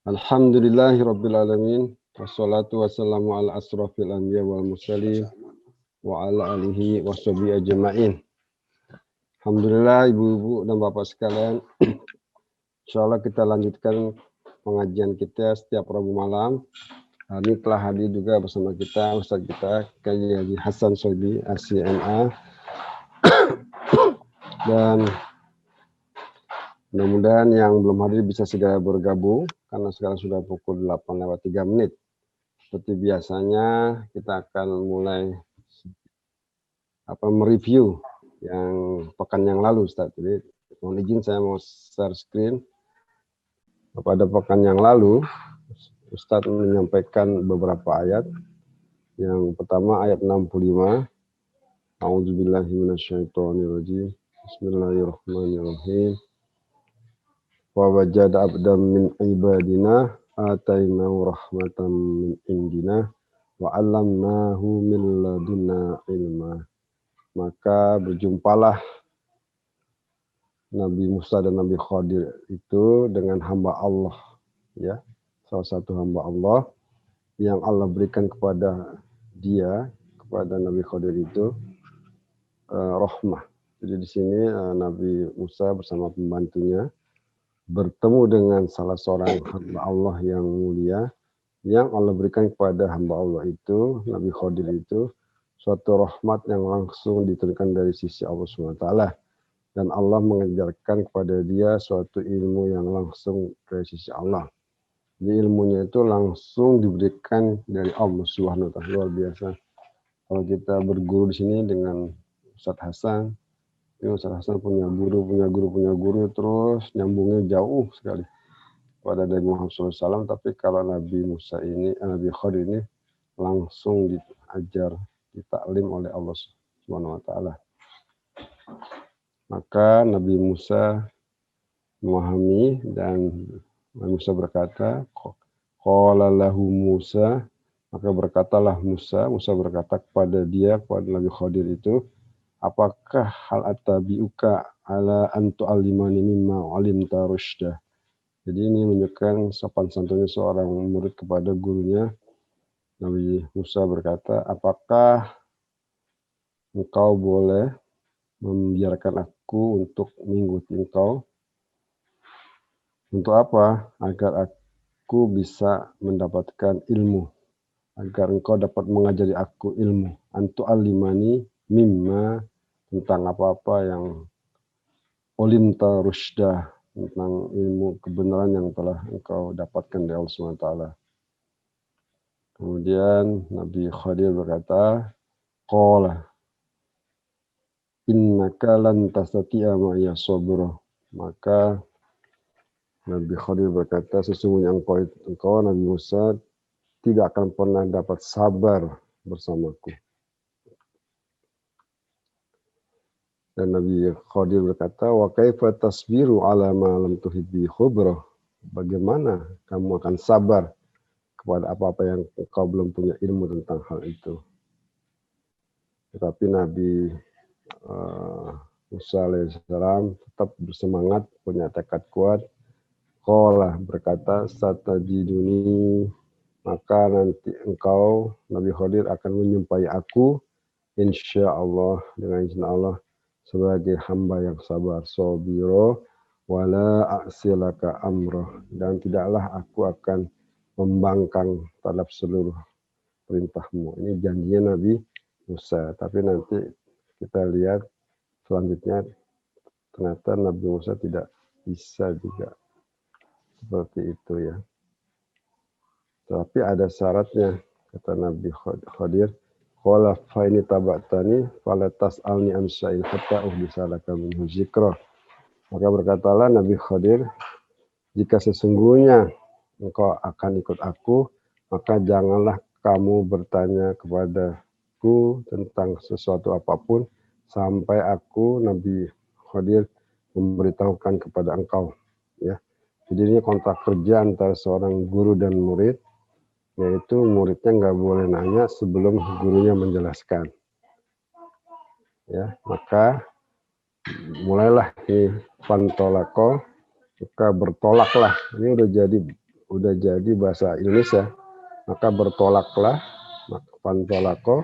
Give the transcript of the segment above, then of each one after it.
Alhamdulillahirabbil alamin wassalatu wassalamu ala asrofil anbiya wal mursalin wa ala alihi washabihi ajmain. Alhamdulillah ibu-ibu dan bapak sekalian, insyaallah kita lanjutkan pengajian kita setiap Rabu malam. Hari ini telah hadir juga bersama kita Ustaz kita Kiai Haji Hasan Soibi ACMA, dan mudah-mudahan yang belum hadir bisa segera bergabung karena sekarang sudah pukul 8:03. Seperti biasanya kita akan mulai mereview yang pekan yang lalu, Ustaz. Jadi mohon izin saya mau share screen. Pada pekan yang lalu Ustaz menyampaikan beberapa ayat. Yang pertama ayat 65. A'udzubillahi minasyaitonirrajim. Bismillahirrahmanirrahim. Wa wajada abdan min ibadina atainahu rahmatan min indina wa 'allamnahu min ladunna ilma. Maka berjumpalah Nabi Musa dan Nabi Khadir itu dengan hamba Allah, ya, salah satu hamba Allah yang Allah berikan kepada dia, kepada Nabi Khadir itu rahmah. Jadi di sini Nabi Musa bersama pembantunya bertemu dengan salah seorang hamba Allah yang mulia, yang Allah berikan kepada hamba Allah itu, Nabi Khadir itu, suatu rahmat yang langsung diturunkan dari sisi Allah SWT. Dan Allah mengajarkan kepada dia suatu ilmu yang langsung dari sisi Allah. Jadi ilmunya itu langsung diberikan dari Allah SWT. Luar biasa. Kalau kita berguru di sini dengan Ustadz Hasan, Ustadz Hasan punya guru, terus nyambungnya jauh sekali pada Nabi Muhammad SAW. Tapi kalau Nabi Musa ini, Nabi Khadir ini langsung diajar, ditaklim oleh Allah SWT. Maka Nabi Musa memahami dan Nabi Musa berkata, qala lahu Musa, maka berkatalah Musa berkata kepada dia, kepada Nabi Khadir itu, apakah hal atabiuka ala antu alimani mimma alimta rusydah. Jadi ini menunjukkan sopan santunnya seorang murid kepada gurunya. Nabi Musa berkata, apakah engkau boleh membiarkan aku untuk mengikuti engkau? Untuk apa? Agar aku bisa mendapatkan ilmu. Agar engkau dapat mengajari aku ilmu. Antu alimani mimma, tentang apa-apa yang olimta rusydah, tentang ilmu kebenaran yang telah engkau dapatkan dari Allah SWT. Kemudian Nabi Khadir berkata, qala innaka lan tastati'a ma'iya sabra. Maka Nabi Khadir berkata, sesungguhnya engkau Nabi Musa tidak akan pernah dapat sabar bersamaku. Dan Nabi Khadir berkata, wa kaifa tasbiru ala ma lam tuhit bi khubra. Bagaimana kamu akan sabar kepada apa-apa yang engkau belum punya ilmu tentang hal itu. Tetapi Nabi Musa alaihissalam tetap bersemangat, punya tekad kuat. Qala berkata, satajiduni, maka nanti engkau Nabi Khadir akan menyumpai aku, insya Allah, dengan izin Allah, sebagai hamba yang sabar, sobiro wala aksilaka amroh, dan tidaklah aku akan membangkang terhadap seluruh perintahmu. Ini janjinya Nabi Musa. Tapi nanti kita lihat selanjutnya, ternyata Nabi Musa tidak bisa juga seperti itu, ya. Tapi ada syaratnya, kata Nabi Khadir, qala fa ini tabatani fala tas'alni an syai'in hatta uhdisa laka minhu dzikra. Maka berkatalah Nabi Khadir, jika sesungguhnya engkau akan ikut aku, maka janganlah kamu bertanya kepadaku tentang sesuatu apapun sampai aku Nabi Khadir memberitahukan kepada engkau, ya. Jadi ini kontrak kerja antara seorang guru dan murid, yaitu muridnya nggak boleh nanya sebelum gurunya menjelaskan, ya. Maka mulailah ini pantolako, maka bertolaklah. Ini udah jadi udah jadi bahasa Indonesia, maka bertolaklah, maka pantolako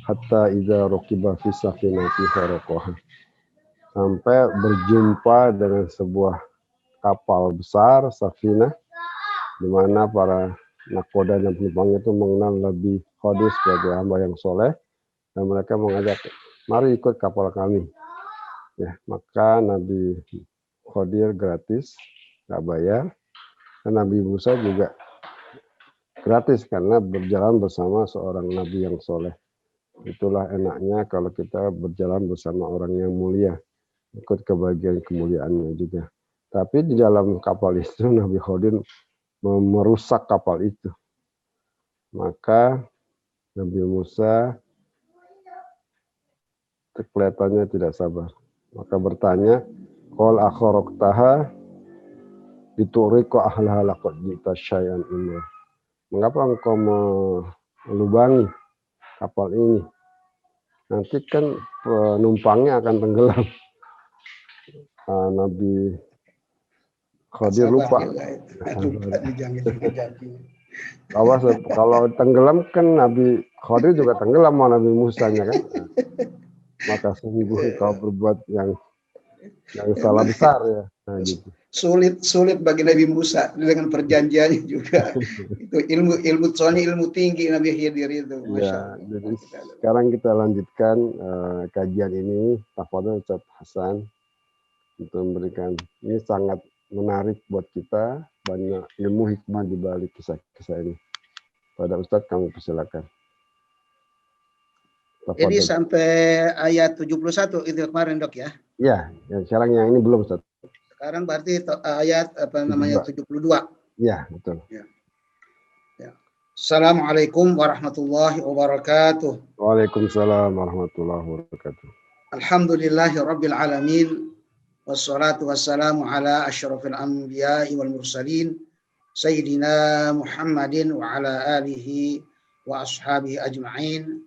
hatta idza raqiba fi safinati kharaqaha, sampai berjumpa dengan sebuah kapal besar safina, di mana para nakoda dan penumpangnya itu mengenal Nabi Khadir sebagai hamba yang soleh, dan mereka mengajak, mari ikut kapal kami. Ya, maka Nabi Khadir gratis, nggak bayar, dan Nabi Musa juga gratis karena berjalan bersama seorang Nabi yang soleh. Itulah enaknya kalau kita berjalan bersama orang yang mulia, ikut kebagian kemuliaannya juga. Tapi di dalam kapal itu Nabi Khadir merusak kapal itu. Maka Nabi Musa kelihatannya tidak sabar. Maka bertanya, qul akharaqtaha lituriqa ahlaha laqad jita syai'an imma. Mengapa engkau melubangi kapal ini? Nanti kan penumpangnya akan tenggelam. Nabi Khadir lupa. Kalau tenggelam kan Nabi Khadir juga tenggelam sama Nabi Musanya kan. Maka sungguh kau berbuat yang salah besar ya. Nah, gitu. Sulit bagi Nabi Musa dengan perjanjiannya juga. Itu ilmu soalnya ilmu tinggi Nabi Khidir itu. Ya, jadi sekarang kita lanjutkan kajian ini. Tafadhol Ustaz Hasan untuk memberikan, ini sangat menarik buat kita, banyak ilmu hikmah di balik kisah-kisah ini. Pada Ustaz kami persilakan. Jadi sampai ayat 71 itu kemarin Dok ya? Iya, sekarang yang ini belum Ustaz. Sekarang berarti ayat 72. Iya, betul. Ya. Assalamualaikum warahmatullahi wabarakatuh. Waalaikumsalam warahmatullahi wabarakatuh. Alhamdulillahirabbil alamin. Wassalatu wassalamu ala asyrafil anbiya'i wal mursalin sayyidina Muhammadin wa ala alihi wa ashabihi ajma'in.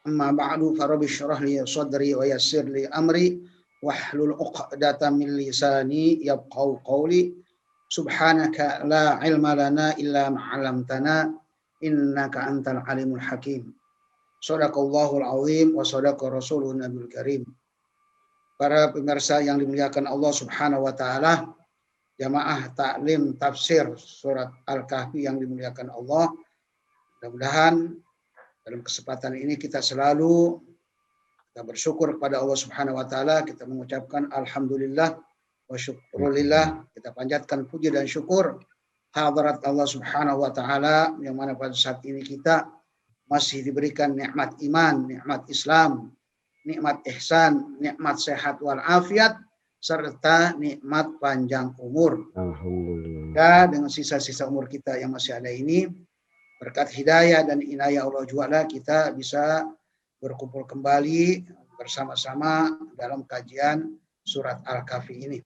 Amma ba'du, farabbi syrah li sadri wa yassir li amri wahlul 'uqdatam min lisani yafqahu qawli. Subhanaka la ilma lana illa ma 'allamtana innaka antal alimul hakim. Shadaqallahul azim wa shadaqa rasulun nabiyul karim. Para pemirsa yang dimuliakan Allah Subhanahu wa taala, jamaah taklim tafsir surat Al-Kahfi yang dimuliakan Allah. Mudah-mudahan dalam kesempatan ini kita selalu bersyukur kepada Allah Subhanahu wa taala, kita mengucapkan alhamdulillah wa syukurillah, kita panjatkan puji dan syukur hadirat Allah Subhanahu wa taala yang mana pada saat ini kita masih diberikan nikmat iman, nikmat Islam, nikmat ihsan, nikmat sehat wal afiat, serta nikmat panjang umur. Alhamdulillah. Dan dengan sisa-sisa umur kita yang masih ada ini, berkat hidayah dan inayah Allah juga kita bisa berkumpul kembali bersama-sama dalam kajian surat Al-Kahfi ini.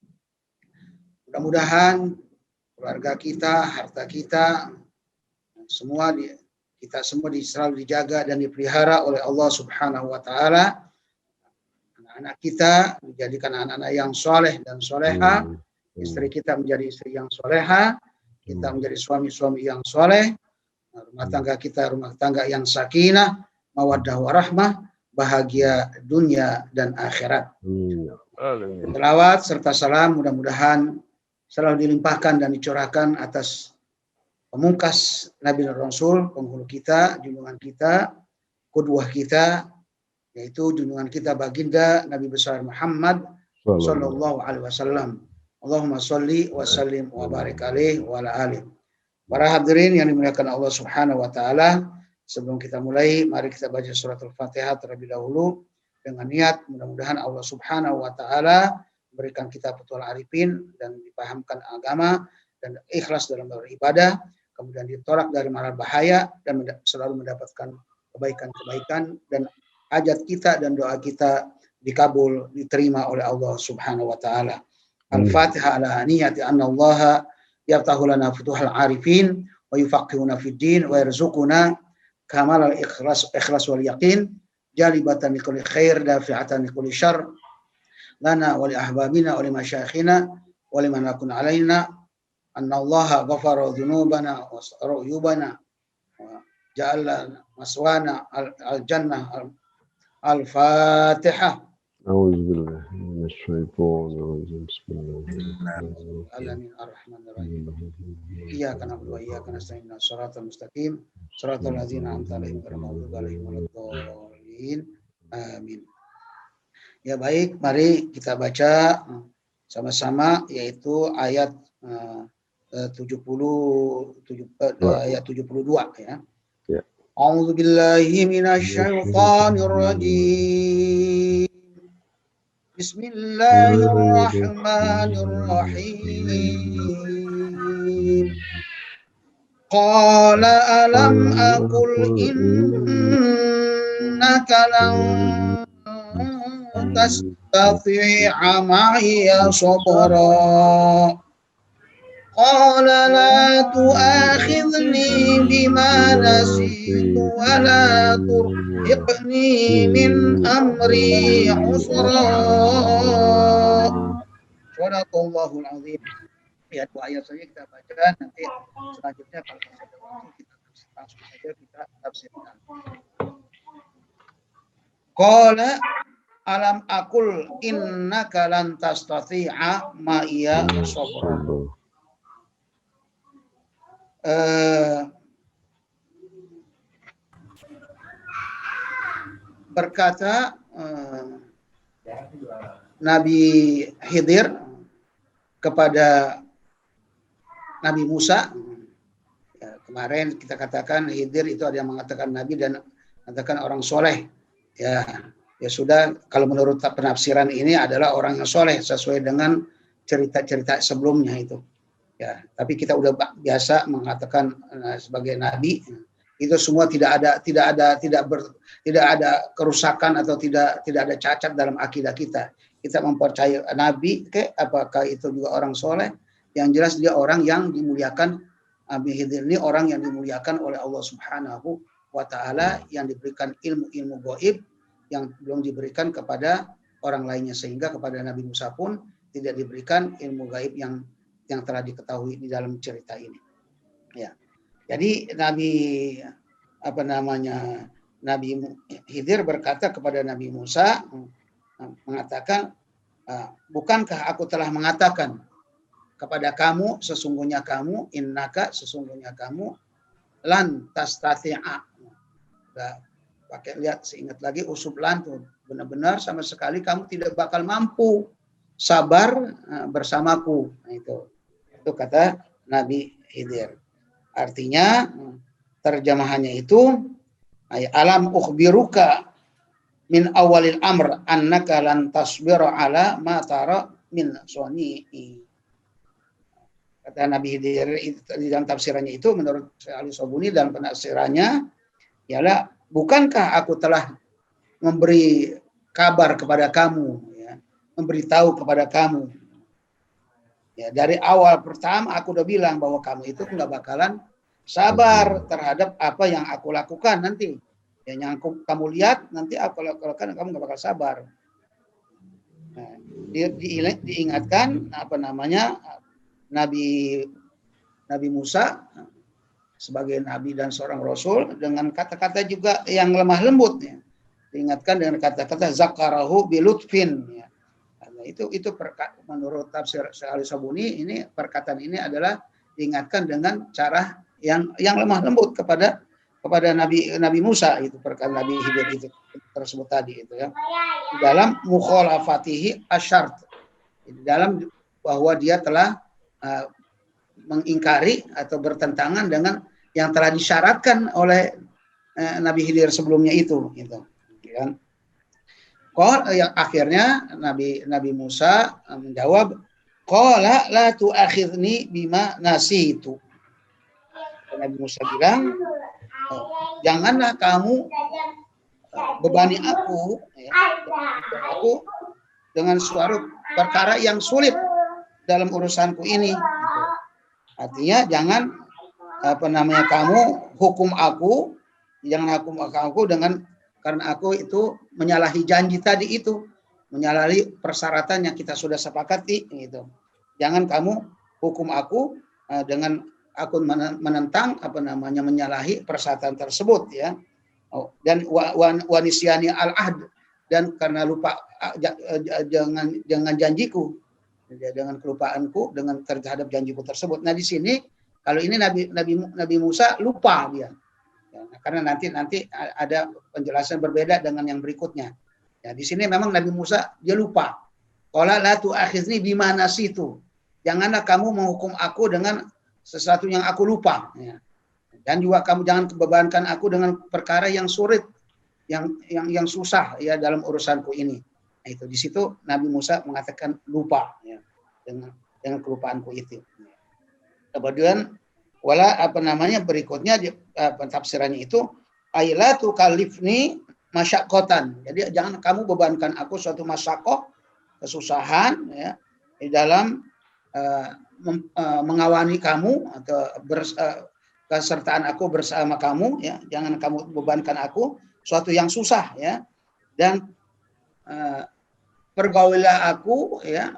Mudah-mudahan keluarga kita, harta kita, kita semua selalu dijaga dan dipelihara oleh Allah Subhanahu wa taala. Anak-anak kita dijadikan anak-anak yang soleh dan soleha, istri kita menjadi istri yang soleha, kita menjadi suami-suami yang soleh, rumah tangga kita rumah tangga yang sakinah, mawaddah warahmah, bahagia dunia dan akhirat. Selawat serta salam mudah-mudahan selalu dilimpahkan dan dicurahkan atas pemungkas Nabi dan Rasul, penghulu kita, junjungan kita, qudwah kita, yaitu junjungan kita baginda Nabi besar Muhammad sallallahu alaihi wasallam. Allahumma sholli wa sallim wa barik alaihi wa ala alihi. Para hadirin yang dimuliakan Allah Subhanahu wa taala, sebelum kita mulai, mari kita baca surat Al-Fatihah terlebih dahulu dengan niat mudah-mudahan Allah Subhanahu wa taala memberikan kita petualang arifin dan dipahamkan agama dan ikhlas dalam beribadah, kemudian ditolak dari mara bahaya dan selalu mendapatkan kebaikan-kebaikan dan hajat kita dan doa kita dikabul, diterima oleh Allah Subhanahu wa taala. Al-Fatihah ala niyati anna Allah yaftahu lana futuhal arifin wa yufaqihuna fid din wa yarzuquna kamal al-ikhlas wal yaqin jalibatan likulli khair dafi'atan likulli syarr lana wa li ahbabina wa li masyayikhina wa liman lakun alaina annallaha ghafara dzunubana wa uyubana wa ja'ala maswana al-jannah. Al-Fatihah. A'udzubillahi minasyaitonir rajim. Bismillahirrahmanirrahim. Ar-Rahmanir-Rahim. Iyyaka na'budu wa iyyaka nasta'in. Shiratal mustaqim. Shiratal ladzina an'amta 'alaihim ghairil maghdubi 'alaihim waladdallin. Amin. Ya baik, mari kita baca sama-sama yaitu ayat 72 ya. A'udzu billahi minasyaitonir rajim. Bismillahirrahmanirrahim. Qala alam aqul innaka lan tastati'a ma'iya sabra. Qala la tu'akhidhni bima nasitu wa la turhiqni min amri usra. Shadaqallahul azim. Ya, dua ayat saja kita baca, nanti selanjutnya kalau masih ada waktu kita langsung saja kita tafsirkan. Qala alam aqul innaka lan tastati'a ma'iya sabra. Berkata Nabi Khidir kepada Nabi Musa. Ya, kemarin kita katakan Khidir itu ada yang mengatakan Nabi dan mengatakan orang soleh. Ya sudah, kalau menurut penafsiran ini adalah orang yang soleh sesuai dengan cerita-cerita sebelumnya itu. Ya, tapi kita udah biasa mengatakan sebagai nabi, itu semua tidak ada kerusakan atau tidak ada cacat dalam akidah kita. Kita mempercayai nabi, apakah itu juga orang soleh? Yang jelas dia orang yang dimuliakan. Nabi Khidir ini orang yang dimuliakan oleh Allah Subhanahu wa Ta'ala, yang diberikan ilmu gaib yang belum diberikan kepada orang lainnya, sehingga kepada Nabi Musa pun tidak diberikan ilmu gaib yang telah diketahui di dalam cerita ini. Ya. Jadi Nabi Khidir berkata kepada Nabi Musa, mengatakan, bukankah aku telah mengatakan kepada kamu, sesungguhnya kamu, innaka, sesungguhnya kamu, lan tastati'a. Pakai lihat, seingat lagi usub lan tuh, benar-benar sama sekali kamu tidak bakal mampu sabar bersamaku. Nah, itu kata Nabi Khidir. Artinya terjemahannya itu, alam ukhbiruka min awalil amr annaka lan tasbira ala ma tara min suni'i. Kata Nabi Khidir di dalam tafsirannya itu, menurut Al-Sabuni dalam penafsirannya ialah, bukankah aku telah memberi kabar kepada kamu, ya, memberitahu kepada kamu. Ya, dari awal pertama aku udah bilang bahwa kamu itu nggak bakalan sabar terhadap apa yang aku lakukan nanti. Ya, yang kamu lihat nanti aku lakukan, kamu nggak bakal sabar. Nah, diingatkan Nabi Musa sebagai nabi dan seorang rasul dengan kata-kata juga yang lemah lembut, ya. Diingatkan dengan kata-kata zakarahu bilutfin, ya. Nah, itu menurut tafsir Al-Sabuni, ini perkataan ini adalah diingatkan dengan cara yang lemah lembut kepada Nabi Musa, itu perkataan Nabi Khidir itu tersebut tadi itu, ya. Di dalam mukhalafatihi asyart, di dalam bahwa dia telah mengingkari atau bertentangan dengan yang telah disyaratkan oleh Nabi Khidir sebelumnya itu, gitu. Kan? Yang akhirnya Nabi Musa menjawab, qala la tu'akhidni bima nasitu. Nabi Musa bilang, janganlah kamu bebani aku, ya, aku dengan suatu perkara yang sulit dalam urusanku ini. Gitu. Artinya jangan kamu hukum aku, jangan hukum aku karena aku itu menyalahi janji tadi itu, menyalahi persyaratan yang kita sudah sepakati, gitu. Jangan kamu hukum aku dengan aku menentang menyalahi persyaratan tersebut ya. Dan wanisyani al-ahd, dan karena lupa dengan janjiku, dengan kelupaanku dengan terhadap janjiku tersebut. Nah di sini kalau ini Nabi Musa lupa dia, ya, karena nanti ada penjelasan berbeda dengan yang berikutnya. Ya di sini memang Nabi Musa dia lupa. Qala la tu'akhizni bima nasitu. Janganlah kamu menghukum aku dengan sesuatu yang aku lupa. Ya. Dan juga kamu jangan bebankan aku dengan perkara yang sulit, yang susah ya dalam urusanku ini. Nah, itu di situ Nabi Musa mengatakan lupa ya, dengan kelupaanku itu. Kemudian berikutnya tafsirannya itu ailatu kalifni masyaqqatan. Jadi jangan kamu bebankan aku suatu masyaqqah, kesusahan ya di dalam mengawani kamu atau kesertaan aku bersama kamu ya, jangan kamu bebankan aku suatu yang susah ya, dan pergaulilah aku ya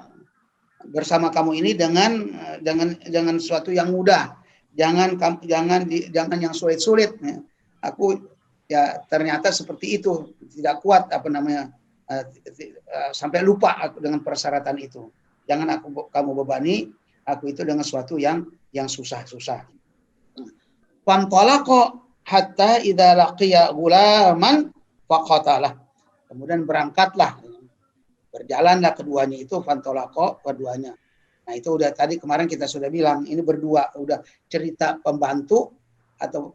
bersama kamu ini dengan suatu yang mudah, jangan yang sulit-sulit ya. Aku ya ternyata seperti itu, tidak kuat sampai lupa aku dengan persyaratan itu. Jangan kamu bebani aku itu dengan suatu yang susah-susah. Fantalaqa hatta idza laqiya ghulaman faqatalah. Kemudian berjalanlah keduanya itu, fantalaqa keduanya. Nah itu udah tadi kemarin kita sudah bilang ini berdua, udah cerita pembantu atau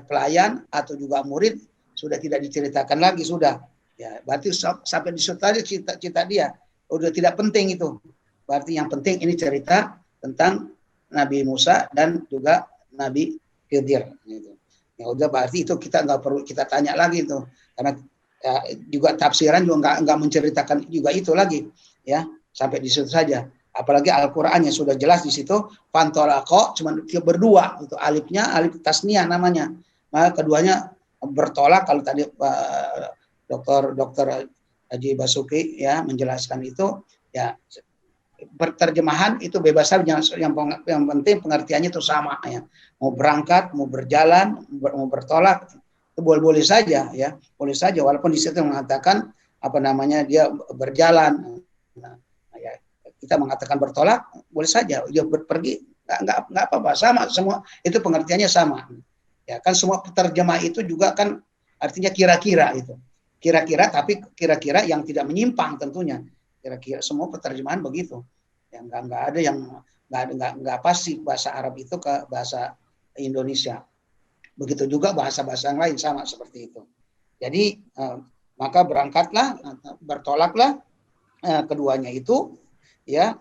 pelayan atau juga murid sudah tidak diceritakan lagi sudah. Ya berarti sampai di situ tadi cita dia udah tidak penting itu. Berarti yang penting ini cerita tentang Nabi Musa dan juga Nabi Khidir gitu. Ya udah berarti itu kita nggak perlu kita tanya lagi itu, karena ya, juga tafsiran juga nggak menceritakan juga itu lagi ya, sampai di situ saja. Apalagi Al-Qur'annya sudah jelas di situ fantolako cuma berdua itu, alifnya alif tasniyah namanya. Maka keduanya bertolak. Kalau tadi Dr. Haji Basuki ya menjelaskan itu ya, berterjemahan itu bebas saja, yang penting pengertiannya itu sama ya. Mau berangkat, mau berjalan, mau bertolak itu boleh saja ya, boleh saja walaupun di situ mengatakan dia berjalan. Nah, ya, kita mengatakan bertolak boleh saja, dia pergi nggak apa-apa, sama semua itu pengertiannya sama. Ya kan semua terjemah itu juga kan artinya kira-kira itu. Kira-kira, tapi kira-kira yang tidak menyimpang tentunya. Kira-kira semua penerjemahan begitu. Yang nggak ada yang nggak pasti bahasa Arab itu ke bahasa Indonesia. Begitu juga bahasa-bahasa yang lain sama seperti itu. Jadi maka bertolaklah keduanya itu ya,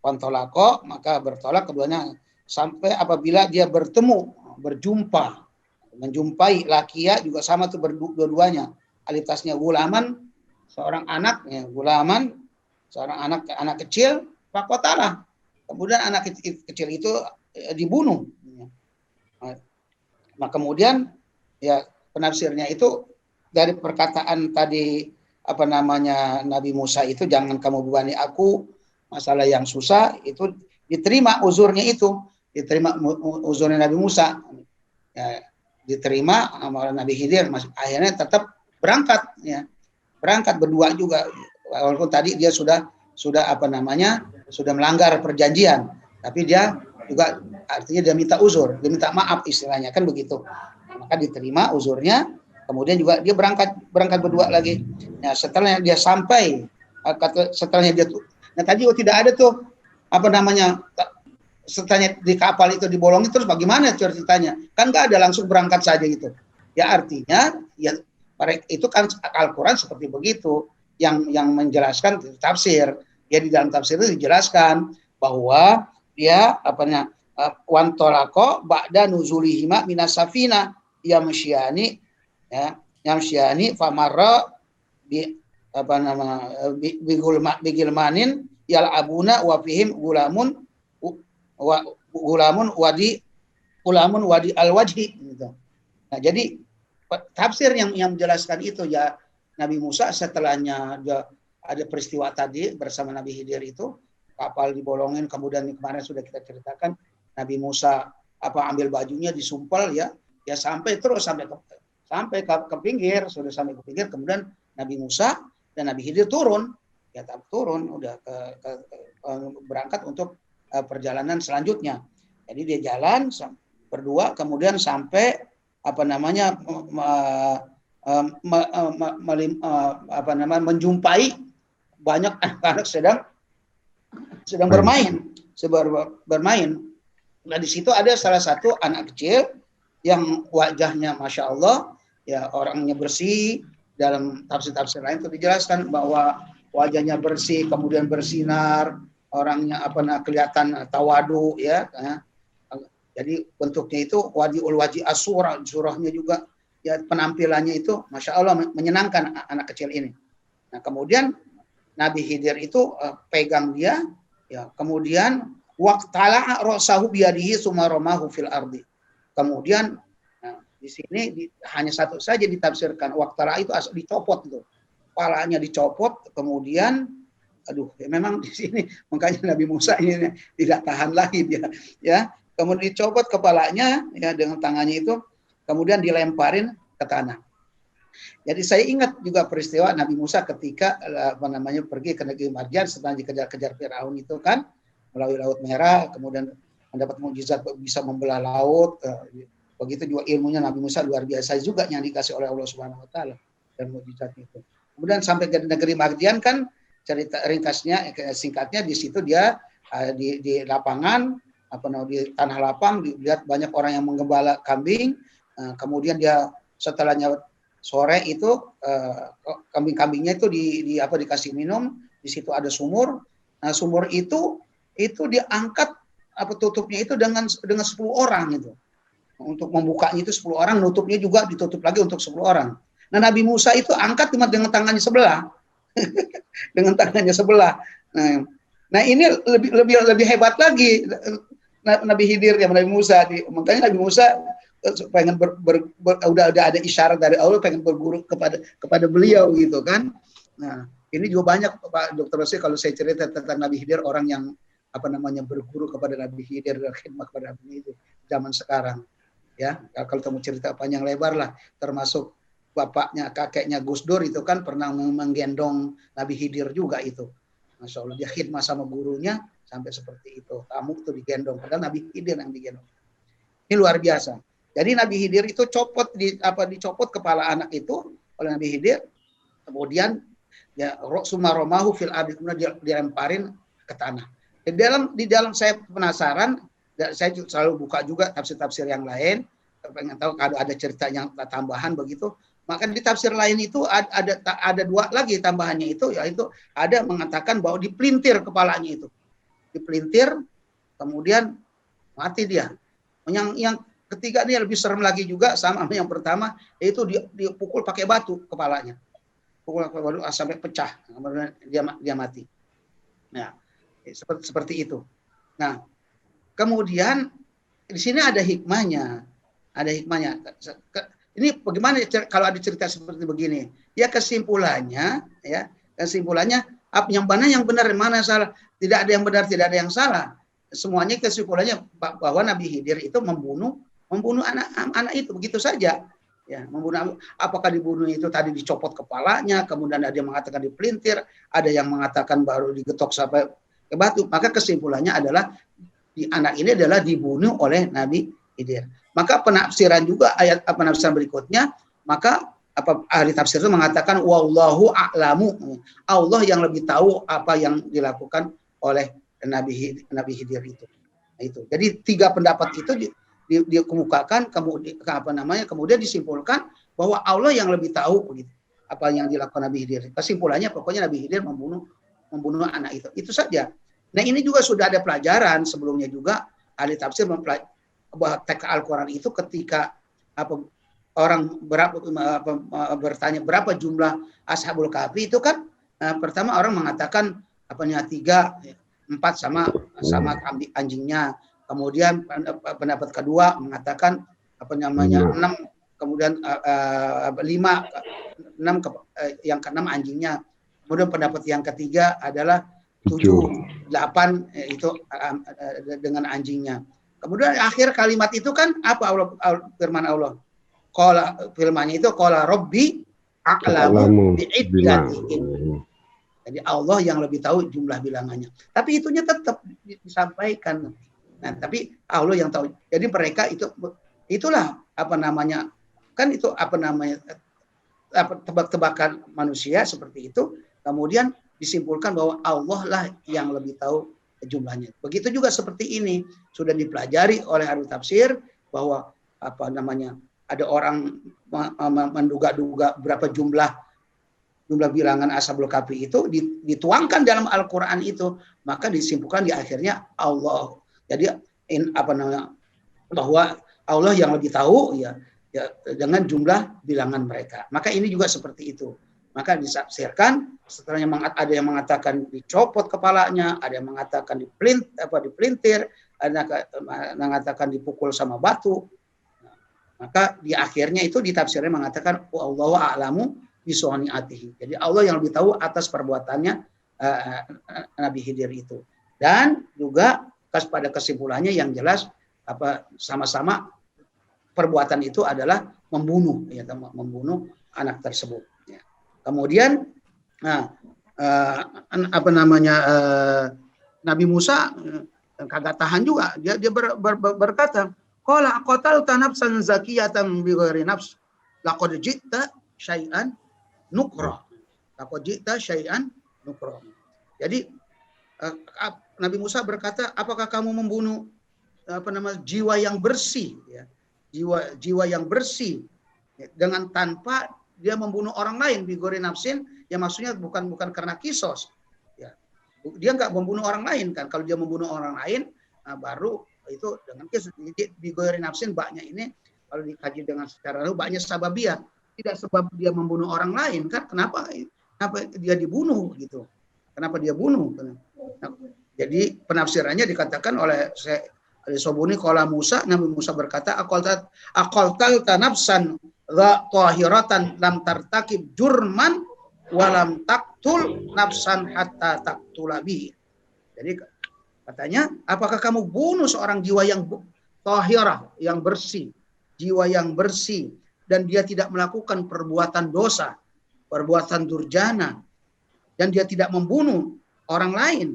pantolako, maka bertolak keduanya sampai apabila dia berjumpa, menjumpai lakia juga sama tuh dua-duanya. Alitasnya gulaman, seorang anak ya, gulaman seorang anak kecil, fakotalah. Kemudian anak kecil itu dibunuh. Nah, kemudian ya penafsirnya itu dari perkataan tadi Nabi Musa itu, jangan kamu bebani aku masalah yang susah, itu diterima uzurnya Nabi Musa. Ya, diterima sama Nabi Khidir, akhirnya tetap berangkat ya. Berangkat berdua juga, walaupun tadi dia sudah melanggar perjanjian, tapi dia juga artinya dia minta uzur, dia minta maaf istilahnya kan begitu. Maka diterima uzurnya, kemudian juga dia berangkat berdua lagi. Nah, setelahnya dia sampai, setelahnya dia nah tadi tidak ada tuh setelahnya di kapal itu dibolongin, terus bagaimana ceritanya? Kan nggak ada, langsung berangkat saja gitu. Ya artinya ya itu kan Al-Quran seperti begitu, yang menjelaskan tafsir. Ya di dalam tafsir itu dijelaskan bahwa dia wantolako ba'da nuzulihima minas safina yamsyani famarra bigilmanin yal'abuna wa fihim gulamun wadi al-wajhi gitu. Nah, jadi tafsir yang menjelaskan itu ya, Nabi Musa setelahnya ada peristiwa tadi bersama Nabi Khidir itu, kapal dibolongin, kemudian kemarin sudah kita ceritakan Nabi Musa ambil bajunya disumpel ya sampai ke pinggir, sudah sampai ke pinggir, kemudian Nabi Musa dan Nabi Khidir turun udah berangkat untuk perjalanan selanjutnya. Jadi dia jalan berdua, kemudian sampai menjumpai banyak anak-anak sedang bermain. Nah, di situ ada salah satu anak kecil yang wajahnya Masya Allah, ya orangnya bersih. Dalam tafsir-tafsir lain itu dijelaskan bahwa wajahnya bersih, kemudian bersinar, orangnya kelihatan tawadu, ya. Jadi bentuknya itu wadiul waji as-surah, surahnya juga, ya penampilannya itu Masya Allah menyenangkan anak kecil ini. Nah, kemudian Nabi Khidir itu pegang dia, ya kemudian waqtala'a ra'sahu biyadihi summa ramahu fil ardi. Kemudian di sini hanya satu saja ditafsirkan, waqtala'a itu dicopot itu. Kepalanya dicopot, kemudian memang di sini makanya Nabi Musa ini tidak tahan lagi dia, ya. Kemudian dicopot kepalanya ya dengan tangannya itu, kemudian dilemparin ke tanah. Jadi saya ingat juga peristiwa Nabi Musa ketika pergi ke negeri Madyan setelah dikejar-kejar Firaun itu kan, melalui Laut Merah, kemudian mendapat mukjizat bisa membelah laut. Begitu juga ilmunya Nabi Musa luar biasa juga yang dikasih oleh Allah Subhanahu wa taala dan mukjizat itu. Kemudian sampai ke negeri Madyan kan, cerita singkatnya di situ dia di lapangan di tanah lapang, dilihat banyak orang yang menggembala kambing. Kemudian dia setelahnya sore itu kambing-kambingnya itu dikasih minum. Di situ ada sumur. Nah, sumur itu diangkat tutupnya itu dengan 10 orang itu. Untuk membukanya itu 10 orang, nutupnya juga ditutup lagi untuk 10 orang. Nah, Nabi Musa itu angkat cuma dengan tangannya sebelah. Dengan tangannya sebelah. Nah, ini lebih hebat lagi Nabi Khidir ya, Nabi Musa. Makanya Nabi Musa pengen udah ada isyarat dari Allah pengen berguru kepada beliau gitu kan. Nah, ini juga banyak Pak Dr. Rosi kalau saya cerita tentang Nabi Khidir, orang yang berguru kepada Nabi Khidir dan khidmat kepada Nabi itu zaman sekarang. Ya, kalau kamu cerita panjang lebar lah, termasuk bapaknya, kakeknya Gus Dur itu kan pernah menggendong Nabi Khidir juga itu. Masya Allah, dia khidmat sama gurunya sampai seperti itu. Tamu itu digendong, padahal Nabi Khidir yang digendong. Ini luar biasa. Jadi Nabi Khidir itu dicopot kepala anak itu oleh Nabi Khidir, kemudian ya sumaromahu fil ardi, kemudian dilemparin ke tanah. Di dalam saya penasaran, saya selalu buka juga tafsir-tafsir yang lain, pengen tahu kalau ada cerita yang tambahan begitu. Maka di tafsir lain itu ada 2 lagi tambahannya itu, yaitu ada mengatakan bahwa dipelintir kepalanya itu. Dipelintir, kemudian mati dia. Yang ketiga ini lebih serem lagi juga sama yang pertama, yaitu dipukul pakai batu kepalanya. Pukul pakai batu sampai pecah, kemudian dia mati. Nah, seperti itu. Nah, kemudian di sini ada hikmahnya. Ada hikmahnya. Ini bagaimana kalau ada cerita seperti begini? Ya kesimpulannya yang mana yang benar, yang mana salah. Tidak ada yang benar, tidak ada yang salah. Semuanya kesimpulannya bahwa Nabi Khidir itu membunuh anak itu begitu saja. Ya, membunuh. Apakah dibunuh itu tadi dicopot kepalanya, kemudian ada yang mengatakan dipelintir, ada yang mengatakan baru digetok sampai ke batu. Maka kesimpulannya adalah anak ini adalah dibunuh oleh Nabi Khidir. Maka penafsiran juga penafsiran berikutnya, maka ahli tafsir itu mengatakan wallahu a'lamu, Allah yang lebih tahu apa yang dilakukan oleh Nabi Khidir itu. Nah, itu. Jadi 3 pendapat itu dikemukakan, kemudian disimpulkan bahwa Allah yang lebih tahu begitu apa yang dilakukan Nabi Khidir. Kesimpulannya pokoknya Nabi Khidir membunuh anak itu. Itu saja. Nah, ini juga sudah ada pelajaran sebelumnya juga, ahli tafsir bahwa teks Al-Quran itu ketika orang bertanya berapa jumlah Ashabul Kahfi itu kan, pertama orang mengatakan 3, 4 sama anjingnya. Kemudian pendapat kedua mengatakan 6, kemudian 5, 6 yang ke-6 anjingnya. Kemudian pendapat yang ketiga adalah 7, 8 itu dengan anjingnya. Kemudian akhir kalimat itu kan apa firman Allah? Firmannya itu qala rabbi a'lamu bi'iddatihim. Jadi Allah yang lebih tahu jumlah bilangannya. Tapi itunya tetap disampaikan. Nah, tapi Allah yang tahu. Jadi mereka itulah apa namanya? Kan itu apa namanya? Tebak-tebakan manusia seperti itu. Kemudian disimpulkan bahwa Allah lah yang lebih tahu jumlahnya. Begitu juga seperti ini sudah dipelajari oleh ahli tafsir bahwa apa namanya? Ada orang menduga-duga berapa jumlah bilangan Ashabul Kahfi itu dituangkan dalam Al-Qur'an itu, maka disimpulkan di akhirnya Allah. Jadi apa namanya? Bahwa Allah yang lebih tahu ya dengan jumlah bilangan mereka. Maka ini juga seperti itu. Maka ditafsirkan setelahnya ada yang mengatakan dicopot kepalanya, ada yang mengatakan dipelintir, ada yang mengatakan dipukul sama batu. Maka di akhirnya itu ditafsirnya mengatakan Allahu a'lamu bisoniatihi. Jadi Allah yang lebih tahu atas perbuatannya Nabi Khidir itu. Dan juga pada kesimpulannya yang jelas apa sama-sama perbuatan itu adalah membunuh anak tersebut. Ya. Kemudian Nabi Musa kagak tahan juga, dia berkata, qala qatalta nafsan zakiyatan bighairi nafs laqad ji'ta syai'an nukra. Laqad ji'ta syai'an nukra. Jadi Nabi Musa berkata, apakah kamu membunuh jiwa yang bersih ya? Jiwa yang bersih ya, dengan tanpa dia membunuh orang lain bighairi nafsin, ya maksudnya bukan karena kisos. Ya. Dia enggak membunuh orang lain kan. Kalau dia membunuh orang lain baru itu dengan bighairi nafsin banyak ini kalau dikaji dengan secara banyak sababiyah, tidak sebab dia membunuh orang lain kan, kenapa dia dibunuh gitu, kenapa dia bunuh. Nah, jadi penafsirannya dikatakan oleh Sobuni qala Musa, Nabi Musa berkata aqalta nafsan tahiratan lam tartakib jurman walam taktul nafsan hatta taktulabi. Jadi katanya, apakah kamu bunuh seorang jiwa yang tahirah, yang bersih, jiwa yang bersih, dan dia tidak melakukan perbuatan dosa, perbuatan durjana, dan dia tidak membunuh orang lain,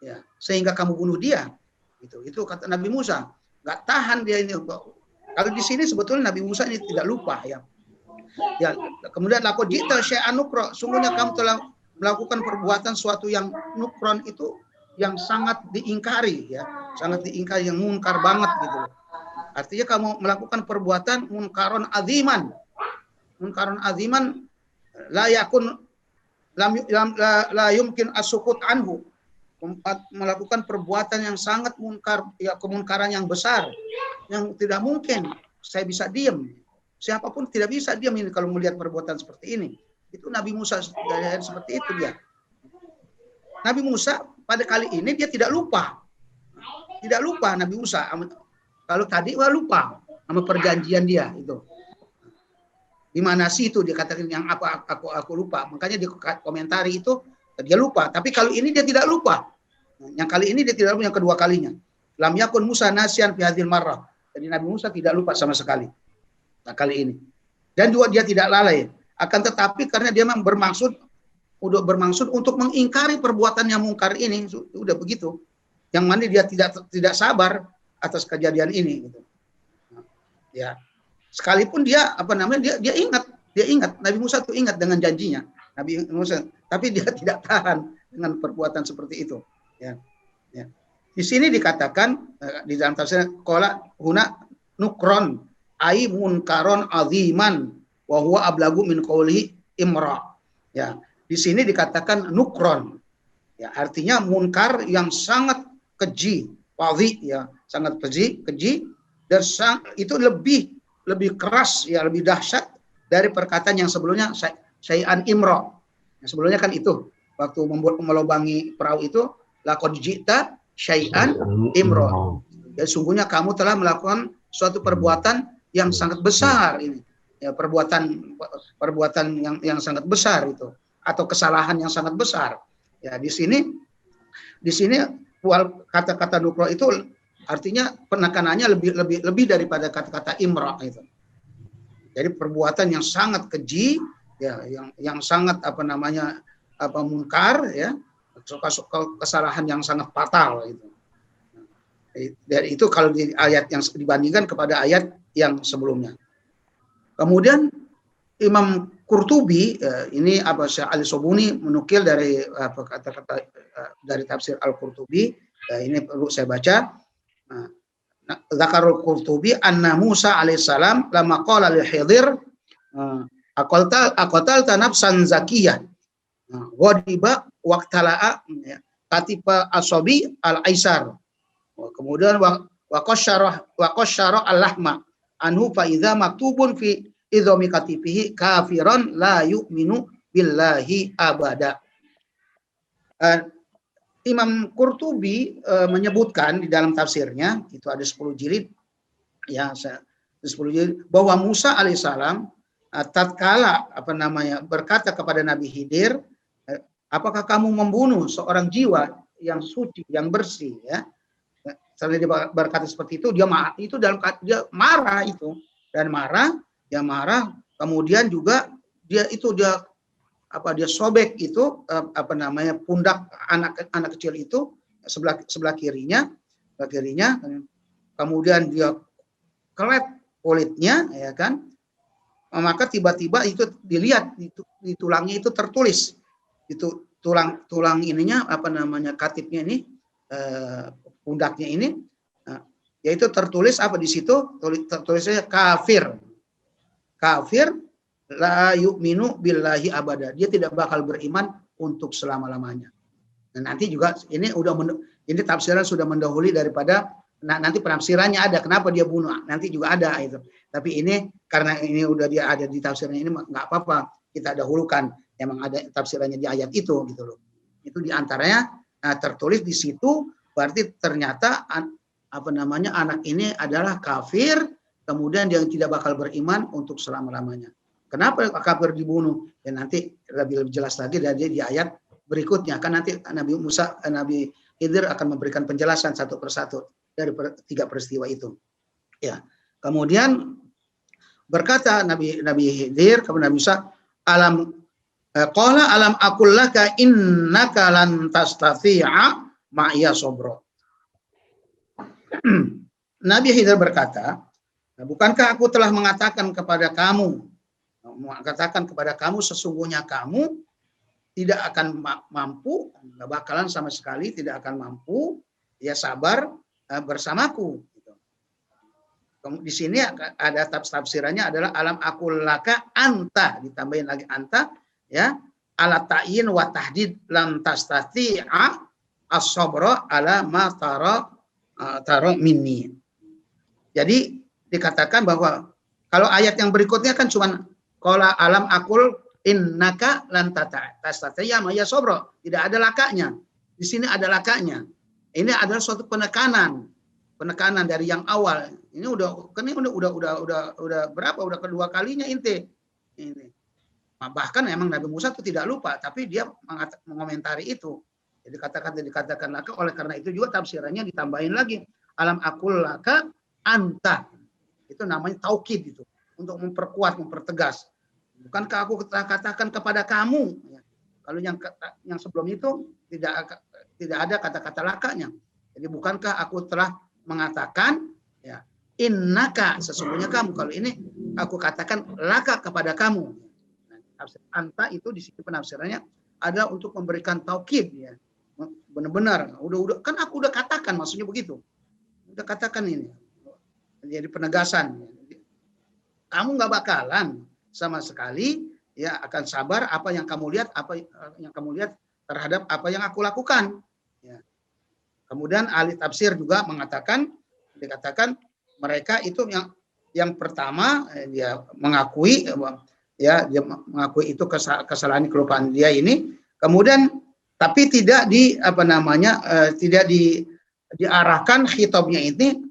ya, sehingga kamu bunuh dia. Itu kata Nabi Musa. Nggak tahan dia ini. Kalau di sini sebetulnya Nabi Musa ini tidak lupa ya. Ya, kemudian laqad ji'ta syai'an nukra, sungguhnya kamu telah melakukan perbuatan suatu yang nukron itu yang sangat diingkari ya, sangat diingkari, yang munkar banget gitu. Artinya kamu melakukan perbuatan munkaron aziman. Munkaron aziman la yakun la yumkin as-sukut anhu. Melakukan perbuatan yang sangat munkar, ya kemunkaran yang besar yang tidak mungkin saya bisa diam. Siapapun tidak bisa diam ini kalau melihat perbuatan seperti ini. Itu Nabi Musa seperti itu dia. Nabi Musa pada kali ini dia tidak lupa. Tidak lupa Nabi Musa. Kalau tadi lupa sama perjanjian dia itu. Di mana sih itu dia katakan yang apa aku lupa. Makanya di komentari itu dia lupa. Tapi kalau ini dia tidak lupa. Yang kali ini dia tidak lupa, yang kedua kalinya. Lam yakun Musa nasian fi hadhil marrah. Jadi Nabi Musa tidak lupa sama sekali. Nah, kali ini. Dan juga dia tidak lalai. Akan tetapi karena dia memang bermaksud untuk mengingkari perbuatan yang mungkar ini, udah begitu. Yang mana dia tidak sabar atas kejadian ini gitu. Ya. Sekalipun dia dia ingat Nabi Musa tuh ingat dengan janjinya Nabi Musa, tapi dia tidak tahan dengan perbuatan seperti itu. Ya. Ya. Di sini dikatakan di dalam tafsir qala huna nukron ai munkaron aziman wa huwa ablagu min qawlihi imra. Ya. Di sini dikatakan nukron. Ya, artinya munkar yang sangat keji, wadhi ya, sangat keji dan itu lebih keras ya, lebih dahsyat dari perkataan yang sebelumnya syai'an imra. Yang sebelumnya kan itu waktu melobangi perahu itu laqad ji'ta syai'an imra. Ya, sungguhnya kamu telah melakukan suatu perbuatan yang sangat besar ini. Ya, perbuatan yang sangat besar itu, atau kesalahan yang sangat besar. Ya, di sini kata-kata nukro itu Artinya penekanannya lebih daripada kata-kata imra itu. Jadi perbuatan yang sangat keji, ya, yang sangat munkar, ya, kesalahan yang sangat fatal itu. Dari itu kalau di ayat yang dibandingkan kepada ayat yang sebelumnya. Kemudian Imam Qurtubi, ini Syekh Al-Sobuni menukil dari kata-kata dari tafsir Al-Qurtubi, ini perlu saya baca. Zakarul Qurtubi anna Musa alaihissalam lama qala lil Khidir aqtalta nafsan zakiyah ghadiba waqtala'a katiba asabi al-aisar. Kemudian wa qasyara al-lahma anhu fa idza maktubun fi idhami katibihi kafiran la yu'minu billahi abada. Imam Qurtubi menyebutkan di dalam tafsirnya, itu ada 10 jilid, ya, 10 jilid, bahwa Musa alaihissalam tatkala berkata kepada Nabi Khidir, apakah kamu membunuh seorang jiwa yang suci, yang bersih, ya? Setelah dia berkata seperti itu, dia marah itu, dan marah, kemudian juga dia sobek itu pundak anak kecil itu sebelah kirinya, kemudian dia kelet kulitnya, ya kan, maka tiba-tiba itu dilihat di tulangnya itu tertulis, itu tulang ininya katibnya ini, pundaknya ini, yaitu tertulis di situ, tertulisnya kafir la yu'minu billahi abada. Dia tidak bakal beriman untuk selama-lamanya. Dan nanti juga ini tafsiran sudah mendahului daripada nanti penafsirannya ada kenapa dia bunuh. Nanti juga ada itu. Tapi ini karena ini udah dia ada di tafsirnya ini nggak apa-apa kita dahulukan. Emang ada tafsirannya di ayat itu gitu loh. Itu diantaranya tertulis di situ, berarti ternyata anak ini adalah kafir, kemudian dia tidak bakal beriman untuk selama-lamanya. Kenapa kafir dibunuh? Ya nanti lebih jelas lagi dari di ayat berikutnya. Kan nanti Nabi Khidir akan memberikan penjelasan satu persatu dari 3 peristiwa itu. Ya. Kemudian berkata Nabi Khidir kepada Nabi Musa, alam aqul laka innaka lan tastati'a ma'iya sabra. Nabi Khidir berkata, bukankah aku telah mengatakan kepada kamu sesungguhnya kamu tidak akan mampu, nggak bakalan sama sekali tidak akan mampu, ya sabar bersamaku. Di sini ada tafsirannya adalah alam aqul laka anta, ditambahin lagi anta, ya, ala ta'yin wa tahdid lam tastati'a as-sabra ala ma tara minni. Jadi dikatakan bahwa kalau ayat yang berikutnya kan cuman qala alam aqul innaka lan tastati'a ma ya sabra, tidak ada lakanya. Di sini ada lakanya. Ini adalah suatu penekanan dari yang awal. Ini udah berapa? Udah kedua kalinya ini. Bahkan emang Nabi Musa itu tidak lupa, tapi dia mengomentari itu. Jadi dikatakan laka, oleh karena itu juga tafsirannya ditambahin lagi alam aqul laka anta. Itu namanya taukid itu, untuk memperkuat, mempertegas. Bukankah aku katakan kepada kamu? Kalau yang sebelum itu tidak ada kata-kata lakanya. Jadi bukankah aku telah mengatakan, ya, innaka, sesungguhnya kamu. Kalau ini aku katakan laka kepada kamu. Anta itu di sini penafsirannya ada untuk memberikan taukid, ya. Benar-benar udah kan aku udah katakan, maksudnya begitu. Udah katakan ini. Jadi penegasan. Kamu nggak bakalan sama sekali, ya, akan sabar apa yang kamu lihat terhadap apa yang aku lakukan. Ya. Kemudian ahli tafsir juga dikatakan mereka itu yang pertama dia mengakui, ya, dia mengakui itu kesalahan kelupaan dia ini, kemudian tapi tidak diarahkan khitabnya ini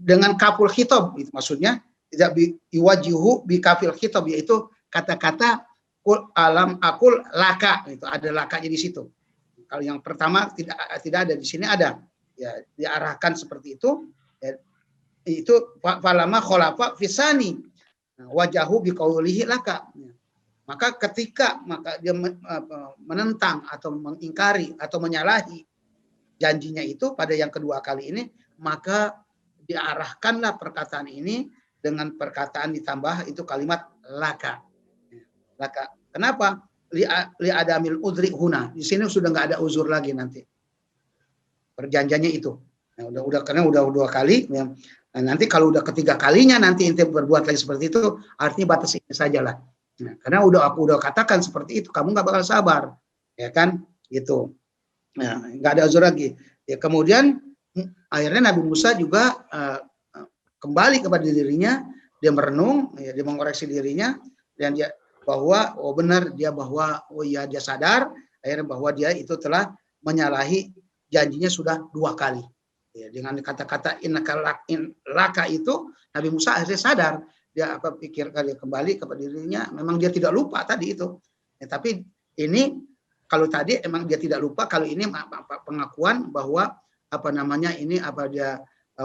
dengan kaful khitab, itu maksudnya tidak biwajihu bi kafil khitab, yaitu kata-kata alam aqul laka, itu ada lakanya di situ. Kalau yang pertama tidak ada, di sini ada, ya diarahkan seperti itu, ya, itu falama kholafa fisani wajahu biqaulihi laka. Maka ketika dia menentang atau mengingkari atau menyalahi janjinya itu pada yang kedua kali ini, maka diarahkanlah perkataan ini dengan perkataan ditambah itu kalimat laka. Laka. Kenapa? Li adamil udri huna. Di sini sudah nggak ada uzur lagi nanti. Perjanjiannya itu. Nah, karena udah dua kali. Ya. Nah, nanti kalau udah ketiga kalinya nanti ente berbuat lagi seperti itu, artinya batas ini sajalah. Nah, karena aku udah katakan seperti itu, kamu nggak bakal sabar, ya kan? Gitu. Nah, nggak ada uzur lagi. Ya, kemudian akhirnya Nabi Musa juga kembali kepada dirinya, dia merenung, ya, dia mengoreksi dirinya, dan dia bahwa benar dia bahwa dia sadar akhirnya bahwa dia itu telah menyalahi janjinya sudah dua kali. Ya, dengan kata-kata laka itu Nabi Musa akhirnya sadar, dia pikir kali kembali kepada dirinya, memang dia tidak lupa tadi itu. Ya, tapi ini kalau tadi emang dia tidak lupa, kalau ini pengakuan bahwa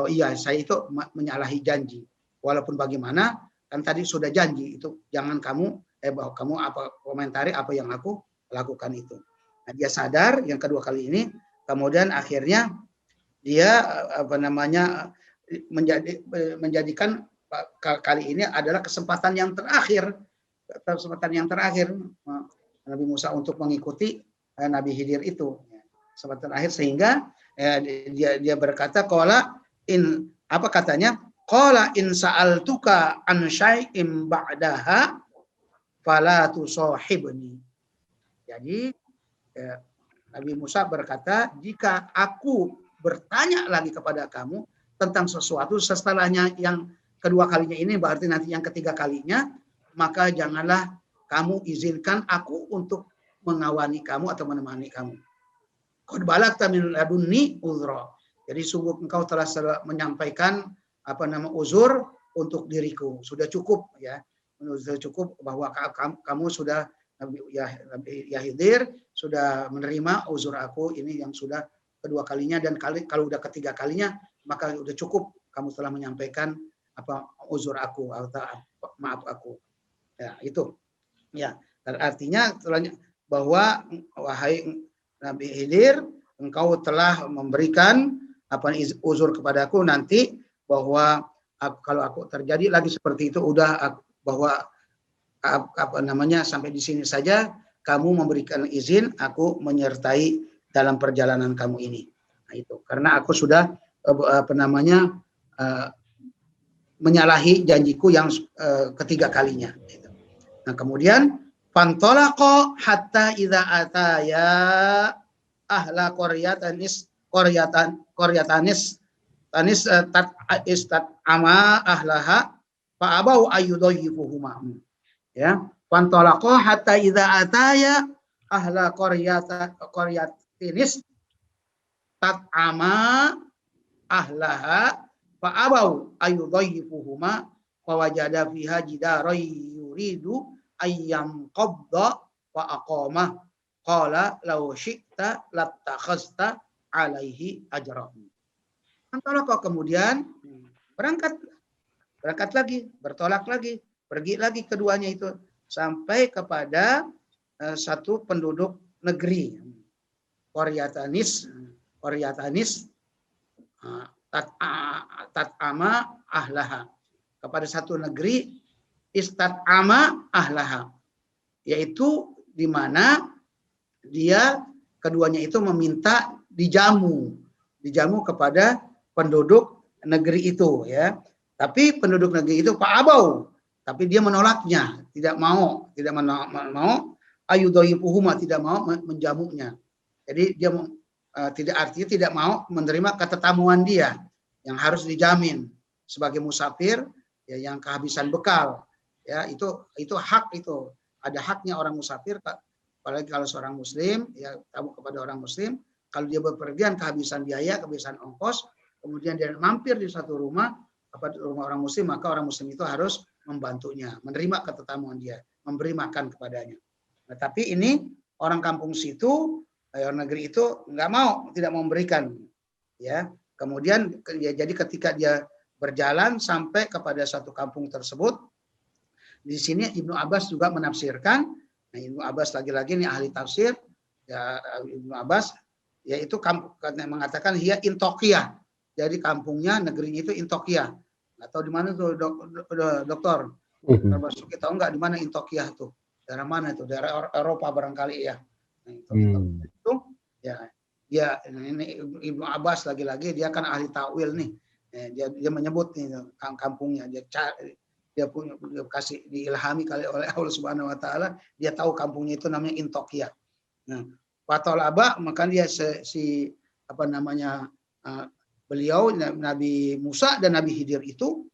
iya saya itu menyalahi janji. Walaupun bagaimana kan tadi sudah janji itu, jangan kamu bahwa kamu komentari apa yang aku lakukan itu. Nah, dia sadar yang kedua kali ini, kemudian akhirnya dia menjadikan kali ini adalah kesempatan yang terakhir Nabi Musa untuk mengikuti Nabi Khidir itu. Kesempatan terakhir sehingga dia berkata qala in sa'altuka an syai'in ba'daha fala tusahibni. Jadi Nabi Musa berkata, jika aku bertanya lagi kepada kamu tentang sesuatu setelahnya yang kedua kalinya ini, berarti nanti yang ketiga kalinya, maka janganlah kamu izinkan aku untuk mengawani kamu atau menemani kamu. Qad balagta min ladunni uzra. Jadi sungguh engkau telah menyampaikan uzur untuk diriku. Sudah cukup ya. Sudah cukup bahwa kamu sudah Nabi Khidir sudah menerima uzur aku ini yang sudah kedua kalinya, dan kalau udah ketiga kalinya maka udah cukup kamu telah menyampaikan uzur aku atau maaf aku. Ya, itu. Ya, artinya bahwa wahai Nabi Khidir, engkau telah memberikan uzur kepadaku nanti bahwa kalau aku terjadi lagi seperti itu udah bahwa sampai di sini saja kamu memberikan izin aku menyertai dalam perjalanan kamu ini. Nah, itu karena aku sudah menyalahi janjiku yang ketiga kalinya. Nah, kemudian fantalaqa hatta idza ataya ahla qaryatanis ama ahlaha fa abau ayyudayyifuhuma. Ya, fantalaqa hatta idza ataya ahla qaryatinis tat'ama ahlaha fa abau ayyudayyifuhuma wa wajada fiha jidaran yuridu ayyam qabda wa aqama qala law syi'ta lattakhasta alaihi ajrahu. Fantalaqa, kemudian berangkat lagi, bertolak lagi, pergi lagi keduanya itu sampai kepada satu penduduk negeri Qaryatanis tat'ama ahlaha, kepada satu negeri istat'ama ahlaha, yaitu di mana dia keduanya itu meminta dijamu kepada penduduk negeri itu ya. Tapi penduduk negeri itu fa'abau, tapi dia menolaknya, tidak mau ayyudayyifuhuma, tidak mau menjamunya. Jadi dia artinya tidak mau menerima ketetamuan dia yang harus dijamin sebagai musafir ya, yang kehabisan bekal ya, itu hak, itu ada haknya orang musafir, apalagi kalau seorang muslim ya, tamu kepada orang muslim, kalau dia bepergian kehabisan biaya, kehabisan ongkos, kemudian dia mampir di satu rumah orang muslim, maka orang muslim itu harus membantunya, menerima ketetamuan dia, memberi makan kepadanya. Nah, tapi ini orang kampung situ, orang negeri itu tidak mau memberikan. ya. Kemudian jadi ketika dia berjalan sampai kepada satu kampung tersebut, di sini Ibnu Abbas juga menafsirkan. Nah, Ibnu Abbas lagi-lagi ini ahli tafsir, ya, Ibnu Abbas yaitu mengatakan hiya Intokiyah. Jadi kampungnya, negerinya itu Intokiyah. Atau di mana tuh dokter? Dokter Basuki tahu nggak di mana Intokiyah tuh? Daerah mana itu? Daerah Eropa barangkali ya. Nah, itu ya dia ini Ibnu Abbas lagi-lagi dia kan ahli takwil nih. Dia menyebut nih kampungnya, dia kasih diilhami kali oleh Allah Subhanahu wa taala, dia tahu kampungnya itu namanya Intokiyah. Nah, Fatolaba maka dia beliau Nabi Musa dan Nabi Khidir itu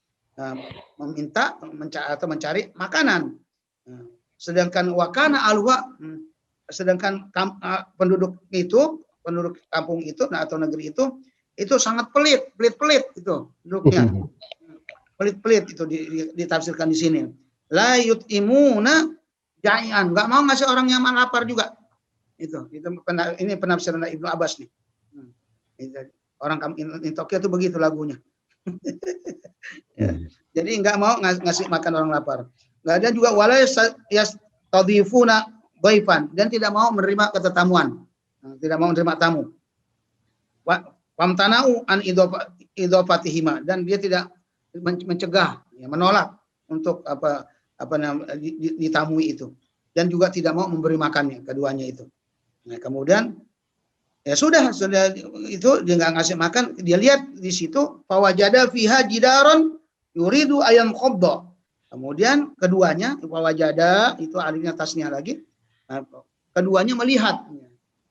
meminta atau mencari makanan. Sedangkan wakana alwa, sedangkan penduduk kampung itu atau negeri itu sangat pelit itu penduduknya. Pelit itu ditafsirkan di sini. La yutimuna jai'an, enggak mau ngasih orang yang lapar juga. Ini penafsiran Ibnu Abbas nih. Orang Intokiyah itu begitu lagunya. Ya. Jadi enggak mau ngasih makan orang lapar. Enggak ada juga wala yastadhifuna dhaifan, dan tidak mau menerima ketetamuan. Tidak mau menerima tamu. Famtana'u an idhofatihima, dan dia tidak mencegah, menolak untuk ditamui itu, dan juga tidak mau memberi makannya keduanya itu. Nah, kemudian ya sudah itu dia nggak ngasih makan, dia lihat di situ fawajada fiha jidaron yuridu ayam khobdo. Kemudian keduanya fawajada itu artinya tasnya lagi. Nah, keduanya melihat,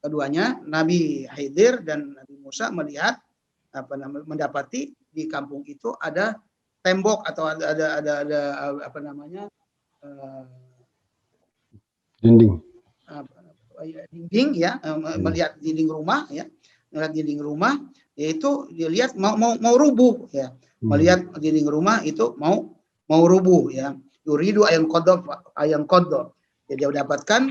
keduanya Nabi Khidir dan Nabi Musa melihat mendapati di kampung itu ada tembok atau ada dinding ya, melihat dinding rumah ya, melihat dinding rumah, yaitu dilihat mau rubuh ya, melihat dinding rumah itu mau rubuh ya, yuridu ayam kodok. Jadi dia dapatkan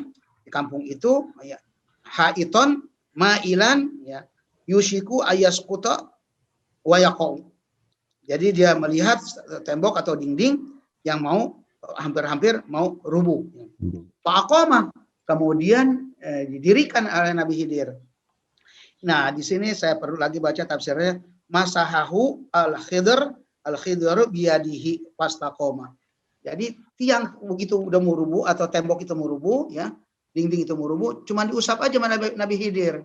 di kampung itu ya, haiton ma'ilan ya, yushiku ayaskuta wayaqau. Jadi dia melihat tembok atau dinding yang mau hampir-hampir mau rubuh. Faqama, kemudian didirikan oleh Nabi Khidir. Nah, di sini saya perlu lagi baca tafsirnya. Masahahu al-Khidru biyadihi fastaqoma. Jadi tiang begitu udah mau rubuh atau tembok itu mau rubuh ya, dinding itu mau rubuh, cuma diusap aja sama Nabi Khidir.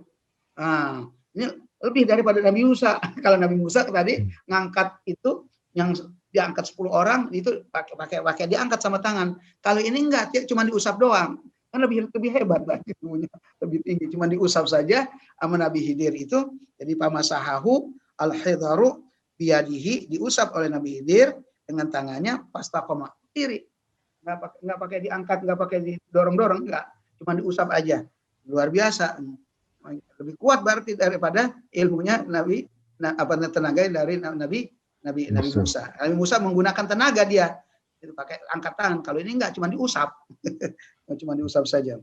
Nah, ini lebih daripada Nabi Musa. Kalau Nabi Musa tadi ngangkat itu yang diangkat 10 orang itu pakai diangkat sama tangan. Kalau ini enggak, cuma diusap doang. Kan lebih hebat lah ilmunya, lebih tinggi. Cuma diusap saja sama Nabi Khidir itu. Jadi pamasahahu al-Khidru biyadihi, diusap oleh Nabi Khidir dengan tangannya fastaqoma, diri. Enggak pakai diangkat, enggak pakai didorong-dorong, enggak. Cuma diusap aja. Luar biasa. Lebih kuat berarti daripada ilmunya tenaga dari Nabi Musa. Nabi Musa menggunakan tenaga dia, itu pakai angkat tangan. Kalau ini enggak, cuma diusap, cuma diusap saja.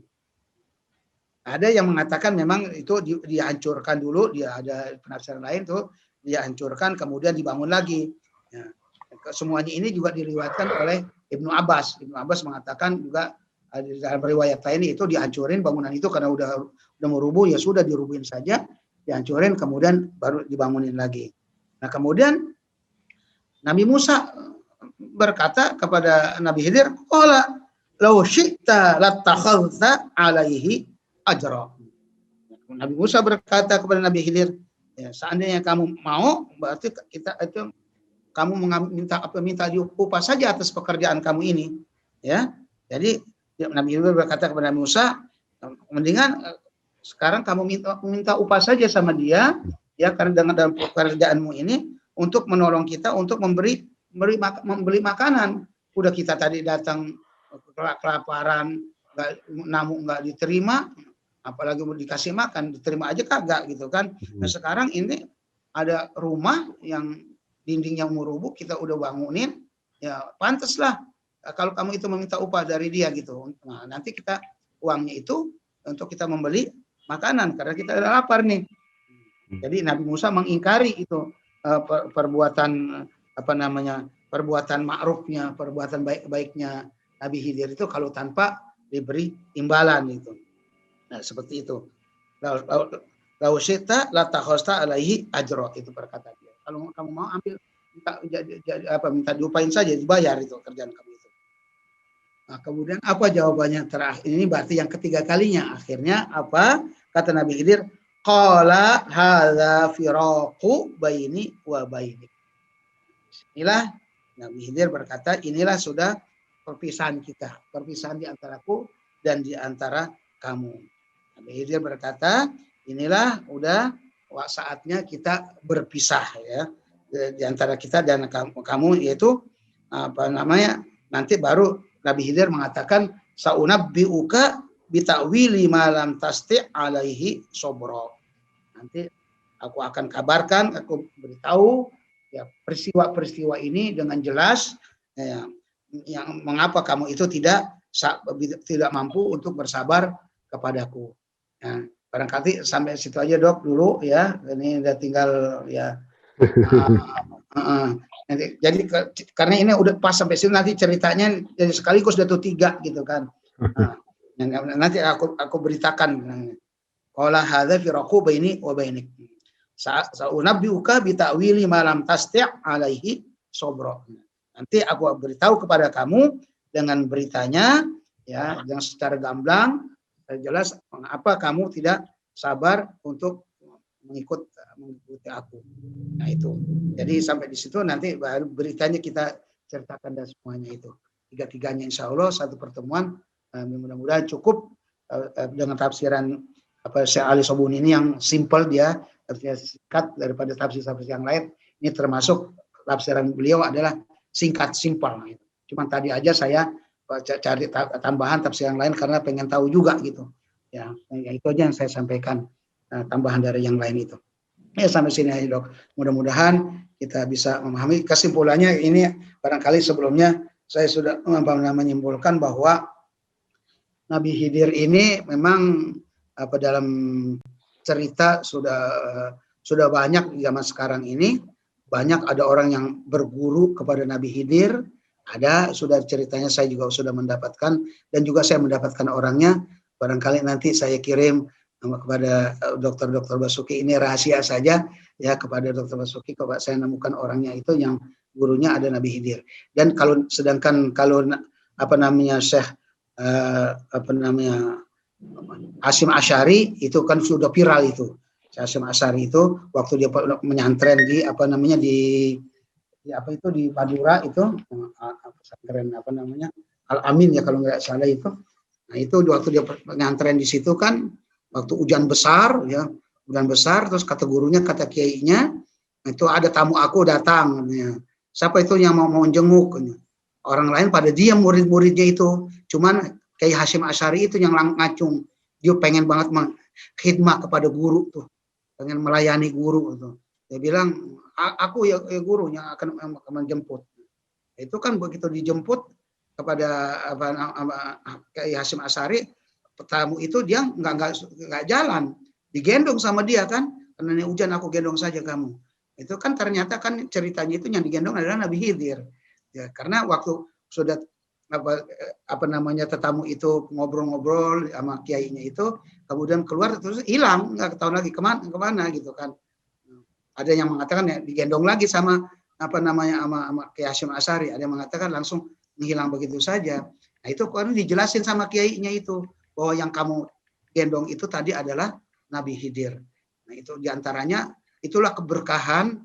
Ada yang mengatakan memang itu dihancurkan dulu, dia ada penafsiran lain tuh, dia hancurkan kemudian dibangun lagi. Ya. Semuanya ini juga diriwayatkan oleh Ibnu Abbas. Ibnu Abbas mengatakan juga dalam riwayat lain itu dihancurin bangunan itu karena udah mau rubuh, ya sudah dirubuhin saja, dihancurin kemudian baru dibangunin lagi. Nah, kemudian Nabi Musa berkata kepada Nabi Khidir, qala law syi'ta latakhadhta alaihi ajra. Nabi Musa berkata kepada Nabi Khidir, ya, seandainya kamu mau, berarti kamu minta diupah saja atas pekerjaan kamu ini, ya. Jadi Nabi Khidir berkata kepada Nabi Musa, mendingan sekarang kamu minta upah saja sama dia, ya, karena dalam pekerjaanmu ini untuk menolong kita untuk membeli makanan. Udah kita tadi datang kelaparan, nggak diterima, apalagi mau dikasih makan, diterima aja kagak gitu kan. Nah, sekarang ini ada rumah yang dinding yang mau rubuh, kita udah bangunin, ya pantaslah kalau kamu itu meminta upah dari dia gitu. Nah, nanti uangnya itu untuk kita membeli makanan karena kita lapar nih. Jadi Nabi Musa mengingkari itu perbuatan perbuatan ma'rufnya, perbuatan baik-baiknya Nabi Khidir itu kalau tanpa diberi imbalan itu. Nah, seperti itu. Lau syi'ta la takhosta alaihi ajro, itu perkataan dia. Kalau kamu mau ambil minta diupain saja, dibayar itu kerjaan kamu itu. Nah, kemudian apa jawabannya terakhir? Ini berarti yang ketiga kalinya. Akhirnya apa? Kata Nabi Khidir, qala hadza firaqu baini wa baini. Inilah Nabi Khidir berkata, inilah sudah perpisahan kita, perpisahan di antaraku dan di antara kamu. Nabi Khidir berkata, inilah udah saatnya kita berpisah ya di antara kita dan kamu, yaitu nanti baru Nabi Khidir mengatakan saunabbiuka bita'wili ma lam tasti' alaihi sobro. Nanti aku akan kabarkan, aku beritahu ya peristiwa-peristiwa ini dengan jelas ya, yang mengapa kamu itu tidak mampu untuk bersabar kepadaku. Nah, barangkali sampai situ aja Dok dulu ya. Ini udah tinggal ya. Jadi karena ini udah pas sampai sini, nanti ceritanya jadi sekaligus udah 3 gitu kan. Nanti aku beritakan. Qala hadza firaqu baini wa bainik. Sa'unabbiuka bi ta'wili ma lam tasti' alaihi sabra. Nanti aku beritahu kepada kamu dengan beritanya ya, yang secara gamblang jelas mengapa kamu tidak sabar untuk mengikuti aku. Nah itu. Jadi sampai di situ nanti baru beritanya kita ceritakan dan semuanya itu. 3-tiganya insya Allah satu pertemuan, mudah-mudahan cukup dengan tafsiran Syekh Ali Sobuni ini yang simple, dia artinya singkat daripada tafsir-tafsir yang lain. Ini termasuk tafsiran beliau adalah singkat, simpel. Cuma tadi aja saya cari tambahan tafsir yang lain karena pengen tahu juga gitu. Ya, itu aja yang saya sampaikan, tambahan dari yang lain itu. Ya sampai sini aja Dok. Mudah-mudahan kita bisa memahami. Kesimpulannya ini barangkali sebelumnya saya sudah menyimpulkan bahwa Nabi Khidir ini memang dalam cerita sudah banyak di zaman sekarang ini, banyak ada orang yang berguru kepada Nabi Khidir, ada sudah ceritanya saya juga sudah mendapatkan dan juga saya mendapatkan orangnya. Barangkali nanti saya kirim kepada Dr. Basuki, ini rahasia saja ya, kepada Dr. Basuki kalau saya nemukan orangnya itu yang gurunya ada Nabi Khidir. Dan sedangkan kalau Syekh Hasyim Asy'ari itu kan sudah viral itu. Hasyim Asy'ari itu waktu dia menyantren di di Madura itu, pesantren Al Amin ya kalau nggak salah itu. Nah itu waktu dia menyantren di situ kan waktu hujan besar terus kata gurunya, kata kiainya, itu ada tamu aku datang ya. Siapa itu yang mau jenguk? Orang lain pada diam, murid-muridnya itu. Cuman Kiai Hasyim Asy'ari itu yang ngacung. Dia pengen banget khidmat kepada guru tuh. Pengen melayani guru tuh. Dia bilang, aku ya gurunya akan menjemput. Itu kan begitu dijemput kepada Kiai Hasyim Asy'ari, tamu itu dia nggak jalan. Digendong sama dia kan. Karena ini hujan aku gendong saja kamu. Itu kan ternyata kan ceritanya itu yang digendong adalah Nabi Khidir. Ya, karena waktu sudah tetamu itu ngobrol-ngobrol sama kiainya itu, kemudian keluar terus hilang, nggak tahu lagi kemana gitu kan. Ada yang mengatakan ya digendong lagi sama sama Kiai Hasyim Asy'ari, ada yang mengatakan langsung menghilang begitu saja. Nah itu kan dijelasin sama kiainya itu bahwa yang kamu gendong itu tadi adalah Nabi Khidir. Nah itu diantaranya itulah keberkahan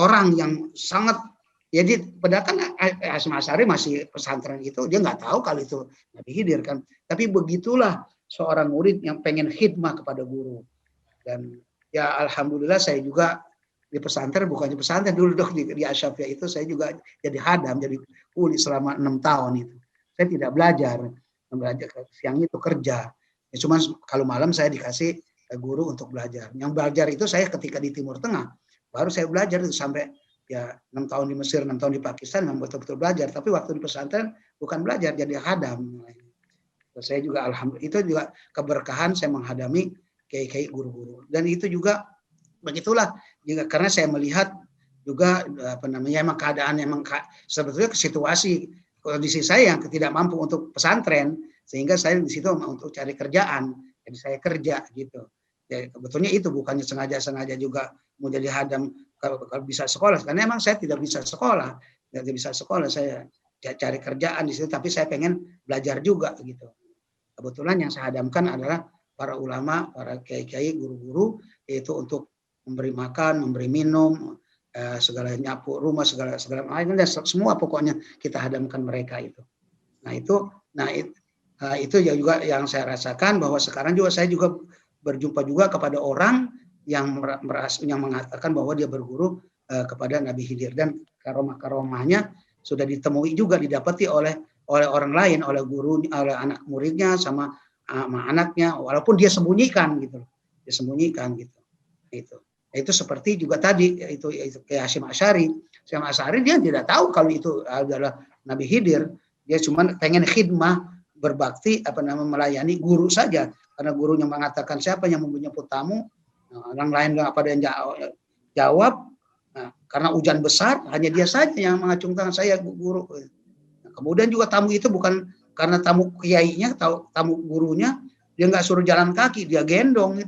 orang yang sangat. Jadi padahal kan Hasyim Asy'ari masih pesantren itu, dia nggak tahu kalau itu Nabi Khidir kan. Tapi begitulah seorang murid yang pengen khidmah kepada guru. Dan ya alhamdulillah saya juga di pesantren, bukannya pesantren dulu Dok, di Asy-Syafi'iyah itu saya juga jadi hadam, jadi kuli selama 6 tahun itu. Saya tidak belajar siang itu kerja. Ya, cuma kalau malam saya dikasih guru untuk belajar. Yang belajar itu saya ketika di Timur Tengah, baru saya belajar itu sampai ya 6 tahun di Mesir, 6 tahun di Pakistan yang betul-betul belajar. Tapi waktu di pesantren bukan belajar, jadi hadam. Saya juga alhamdulillah itu juga keberkahan saya menghadami kiai-kiai guru-guru. Dan itu juga begitulah juga karena saya melihat juga emang keadaan sebetulnya situasi kondisi saya yang tidak mampu untuk pesantren, sehingga saya di situ untuk cari kerjaan, jadi saya kerja gitu. Ya, sebetulnya itu bukannya sengaja juga mau jadi hadam kalau bisa sekolah, karena emang saya tidak bisa sekolah, saya cari kerjaan di situ, tapi saya pengen belajar juga gitu. Kebetulan yang saya hadamkan adalah para ulama, para kiai-kiai, guru-guru, yaitu untuk memberi makan, memberi minum, segala nyapu rumah, segala lainnya, semua pokoknya kita hadamkan mereka itu. Nah itu juga yang saya rasakan, bahwa sekarang juga saya juga berjumpa juga kepada orang yang mengatakan bahwa dia berguru kepada Nabi Khidir, dan karomah-karomahnya sudah ditemui juga, didapati oleh orang lain, oleh guru, oleh anak muridnya sama anaknya, walaupun dia sembunyikan gitu, itu seperti juga tadi itu kayak Hasyim Asy'ari dia tidak tahu kalau itu adalah Nabi Khidir, dia cuma pengen khidmah, berbakti, melayani guru saja, karena gurunya mengatakan siapa yang menjemput tamu, orang lain nggak pada yang jawab, karena hujan besar hanya dia saja yang mengacungkan saya guru. Kemudian juga tamu itu bukan karena tamu kiainya, tamu gurunya, dia nggak suruh jalan kaki, dia gendong.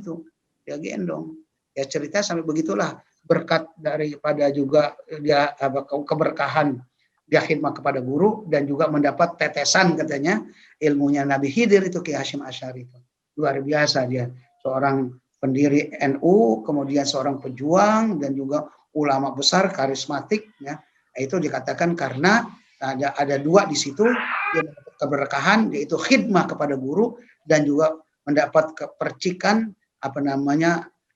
Ya cerita sampai begitulah, berkat daripada juga dia keberkahan dia khidmat kepada guru, dan juga mendapat tetesan katanya ilmunya Nabi Khidir itu Kiai Hasyim Asy'ari itu. Luar biasa dia, seorang pendiri NU, kemudian seorang pejuang, dan juga ulama besar, karismatik ya. Itu dikatakan karena ada dua di situ, dia mendapat keberkahan, yaitu khidmah kepada guru, dan juga mendapat percikan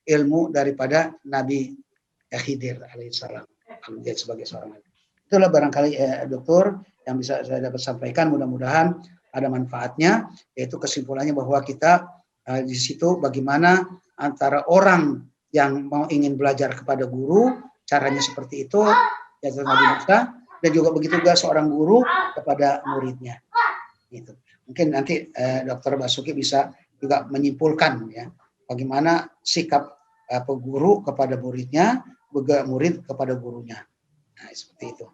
ilmu daripada Nabi Khidir alaihissalam sebagai seorang nabi. Itulah barangkali dokter yang bisa saya dapat sampaikan, mudah-mudahan ada manfaatnya, yaitu kesimpulannya bahwa kita di situ bagaimana antara orang yang ingin belajar kepada guru, caranya seperti itu, ya Nabi Musa, dan juga begitu juga seorang guru kepada muridnya. Gitu. Mungkin nanti Dr. Basuki bisa juga menyimpulkan ya, bagaimana sikap guru kepada muridnya, murid kepada gurunya. Nah, seperti itu.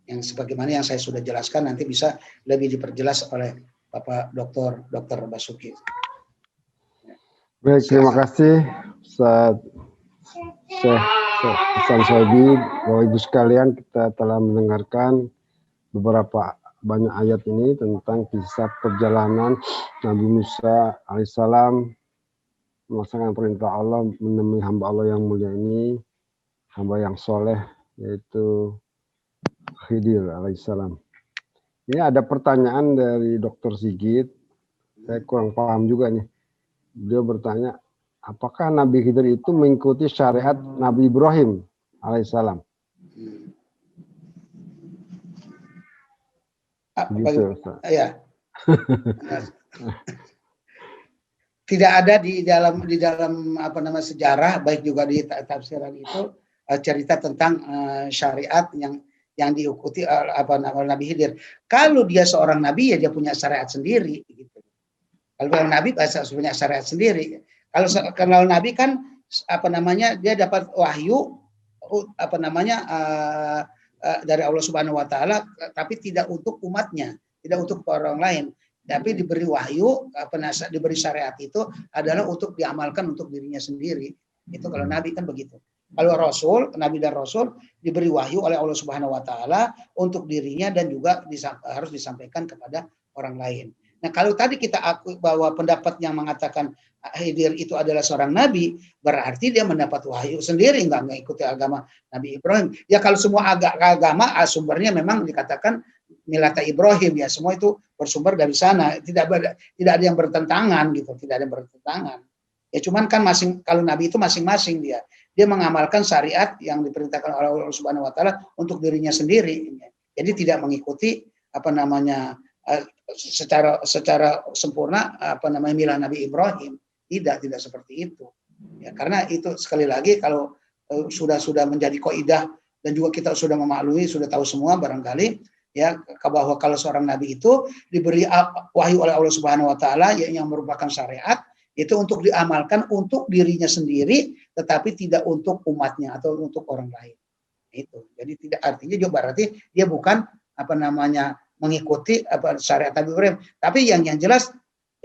Yang sebagaimana yang saya sudah jelaskan, nanti bisa lebih diperjelas oleh Bapak Dr. Basuki. Baik, terima kasih Ustaz Syekh Hasan Shaibi. Bapak Ibu sekalian, kita telah mendengarkan beberapa banyak ayat ini tentang kisah perjalanan Nabi Musa alaihissalam melaksanakan perintah Allah, menemui hamba Allah yang mulia ini, hamba yang soleh, yaitu Khidir alaihissalam. Ini ada pertanyaan dari Dr. Sigit, saya kurang paham juga nih. Beliau bertanya, apakah Nabi Khidir itu mengikuti syariat Nabi Ibrahim alaihissalam? Ya. Tidak ada di dalam sejarah, baik juga di tafsiran itu cerita tentang syariat yang diikuti Nabi Khidir. Kalau dia seorang nabi, ya dia punya syariat sendiri gitu. Kalau nabi punya syariat sendiri. Kalau nabi kan dia dapat wahyu dari Allah Subhanahu wa taala, tapi tidak untuk umatnya, tidak untuk orang lain. Tapi diberi wahyu, diberi syariat itu adalah untuk diamalkan untuk dirinya sendiri. Itu kalau nabi kan begitu. Kalau rasul, nabi dan rasul diberi wahyu oleh Allah Subhanahu wa taala untuk dirinya, dan juga harus disampaikan kepada orang lain. Nah, kalau tadi kita akui bahwa pendapat yang mengatakan Khidir itu adalah seorang nabi, berarti dia mendapat wahyu sendiri, nggak mengikuti agama Nabi Ibrahim. Ya kalau semua agama sumbernya memang dikatakan Milata Ibrahim, ya semua itu bersumber dari sana, tidak ada yang bertentangan gitu, tidak ada yang bertentangan. Ya cuman kan kalau nabi itu masing-masing dia mengamalkan syariat yang diperintahkan oleh Allah Subhanahu wa taala untuk dirinya sendiri. Jadi tidak mengikuti secara sempurna milah Nabi Ibrahim. Tidak seperti itu. Ya, karena itu sekali lagi kalau sudah menjadi kaidah, dan juga kita sudah memaklumi, sudah tahu semua barangkali ya, bahwa kalau seorang nabi itu diberi wahyu oleh Allah Subhanahu wa taala yang merupakan syariat itu untuk diamalkan untuk dirinya sendiri, tetapi tidak untuk umatnya atau untuk orang lain. Itu. Jadi tidak artinya juga berarti dia bukan apa namanya mengikuti apa syariat Nabi Ibrahim. Tapi yang jelas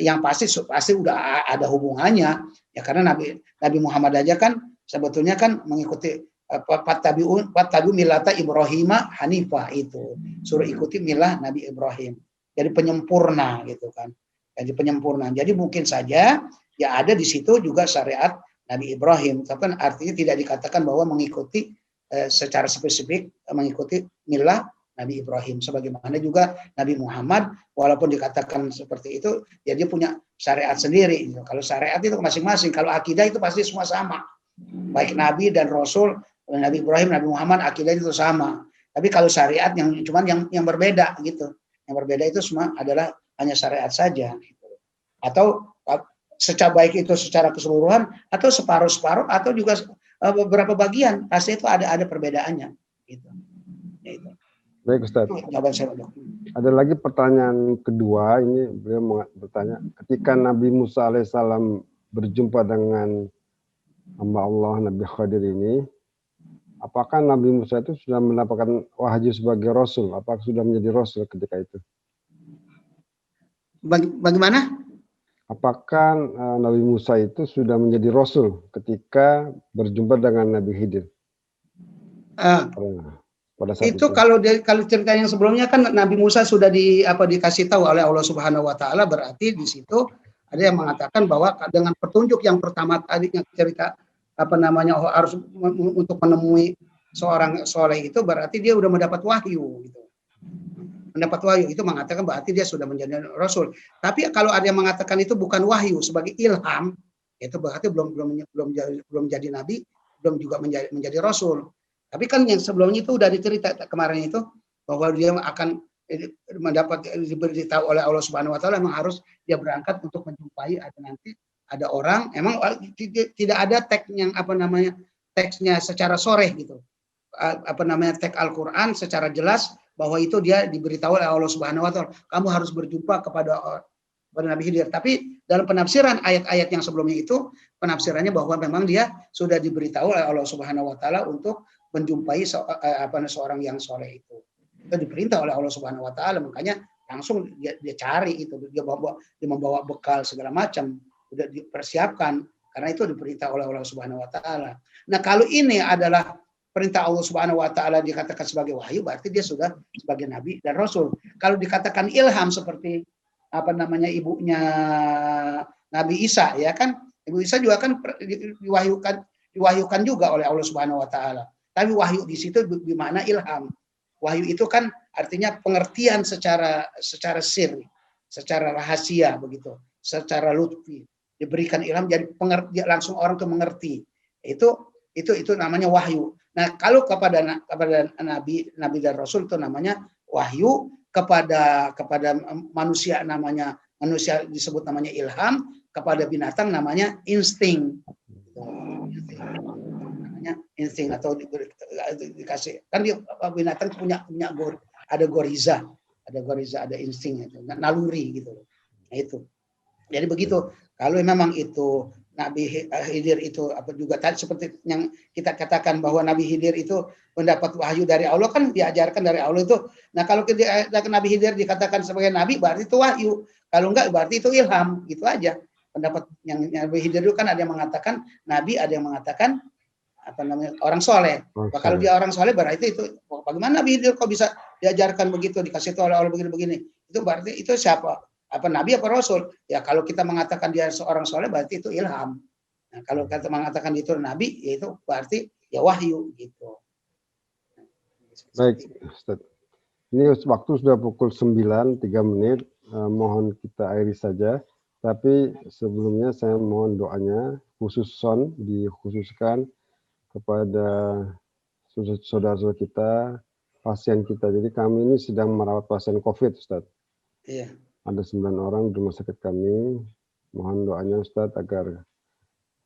yang pasti udah ada hubungannya ya, karena Nabi Muhammad aja kan sebetulnya kan mengikuti Fattabi'u millata Ibrahima Hanifah, itu suruh ikuti milah Nabi Ibrahim. Jadi penyempurna gitu kan. Jadi penyempurna. Jadi mungkin saja ya ada di situ juga syariat Nabi Ibrahim. Tapi artinya tidak dikatakan bahwa mengikuti secara spesifik mengikuti milah Nabi Ibrahim. Sebagaimana juga Nabi Muhammad walaupun dikatakan seperti itu, ya dia punya syariat sendiri. Kalau syariat itu masing-masing. Kalau akidah itu pasti semua sama. Baik Nabi dan Rasul, Nabi Ibrahim, Nabi Muhammad, akidah itu sama. Tapi kalau syariat cuman yang berbeda gitu. Yang berbeda itu semua adalah hanya syariat saja. Gitu. Atau secara baik itu secara keseluruhan atau separuh-separuh atau juga beberapa bagian, pasti itu ada perbedaannya. Gitu. Gitu. Baik Ustaz. Ada lagi pertanyaan kedua, ini beliau bertanya, ketika Nabi Musa alaihissalam berjumpa dengan hamba Allah Nabi Khadir ini, apakah Nabi Musa itu sudah mendapatkan wahyu sebagai Rasul? Apakah sudah menjadi Rasul ketika itu? Bagaimana? Apakah Nabi Musa itu sudah menjadi Rasul ketika berjumpa dengan Nabi Khidir? Pada saat itu kalau cerita yang sebelumnya kan Nabi Musa sudah dikasih tahu oleh Allah Subhanahu Wa Taala, berarti di situ ada yang mengatakan bahwa dengan petunjuk yang pertama tadi yang cerita harus untuk menemui seorang soleh itu berarti dia sudah mendapat wahyu gitu. Mendapat wahyu itu mengatakan berarti dia sudah menjadi Rasul. Tapi kalau ada yang mengatakan itu bukan wahyu sebagai ilham, itu berarti belum jadi nabi, belum juga menjadi Rasul. Tapi kan yang sebelumnya itu udah dicerita kemarin itu bahwa dia akan diberitahu oleh Allah Subhanahu Wa Taala memang harus dia berangkat untuk menjumpai ada orang, emang tidak ada teks yang teksnya secara soreh gitu. Teks Al-Qur'an secara jelas bahwa itu dia diberitahu oleh Allah Subhanahu Wa Taala, kamu harus berjumpa kepada Nabi Khidir. Tapi dalam penafsiran ayat-ayat yang sebelumnya itu penafsirannya bahwa memang dia sudah diberitahu oleh Allah Subhanahu Wa Taala untuk menjumpai seorang yang soleh itu. Itu diperintah oleh Allah Subhanahu Wa Taala, makanya langsung dia cari itu, dia membawa bekal segala macam, udah dipersiapkan karena itu diperintah oleh Allah Subhanahu Wa Taala. Nah kalau ini adalah perintah Allah Subhanahu Wa Taala dikatakan sebagai wahyu, berarti dia sudah sebagai nabi dan rasul. Kalau dikatakan ilham seperti ibunya Nabi Isa, ya kan, Ibu Isa juga kan diwahyukan juga oleh Allah Subhanahu Wa Taala. Tapi wahyu di situ di mana ilham. Wahyu itu kan artinya pengertian secara sir, secara rahasia begitu, secara lutfi. Diberikan ilham jadi langsung orang tuh mengerti. Itu namanya wahyu. Nah, kalau kepada nabi dan rasul itu namanya wahyu, kepada manusia disebut namanya ilham, kepada binatang namanya insting. Insting atau dikasih kan dia binatang punya ada goriza, ada insting itu, naluri gitu. Nah, itu. Jadi begitu. Kalau memang itu Nabi Khidir itu juga tadi seperti yang kita katakan bahwa Nabi Khidir itu mendapat wahyu dari Allah, kan diajarkan dari Allah itu. Nah, kalau Nabi Khidir dikatakan sebagai nabi berarti itu wahyu. Kalau enggak berarti itu ilham, gitu aja. Pendapat yang Nabi Khidir itu kan ada yang mengatakan nabi, ada yang mengatakan orang soleh. Kalau dia orang soleh berarti itu bagaimana Nabi Khidir kok bisa diajarkan begitu, dikasih tahu oleh Allah begini-begini. Itu berarti itu siapa? Nabi apa rasul? Ya kalau kita mengatakan dia seorang soleh berarti itu ilham. Nah, kalau kita mengatakan itu nabi, ya itu berarti ya wahyu gitu. Baik, Ustaz. Ini waktu sudah pukul 9:03. Mohon kita akhiri saja. Tapi sebelumnya saya mohon doanya khusus dikhususkan kepada saudara-saudara kita, pasien kita. Jadi kami ini sedang merawat pasien COVID, Ustaz. Iya. Ada 9 orang di rumah sakit kami. Mohon doanya Ustaz agar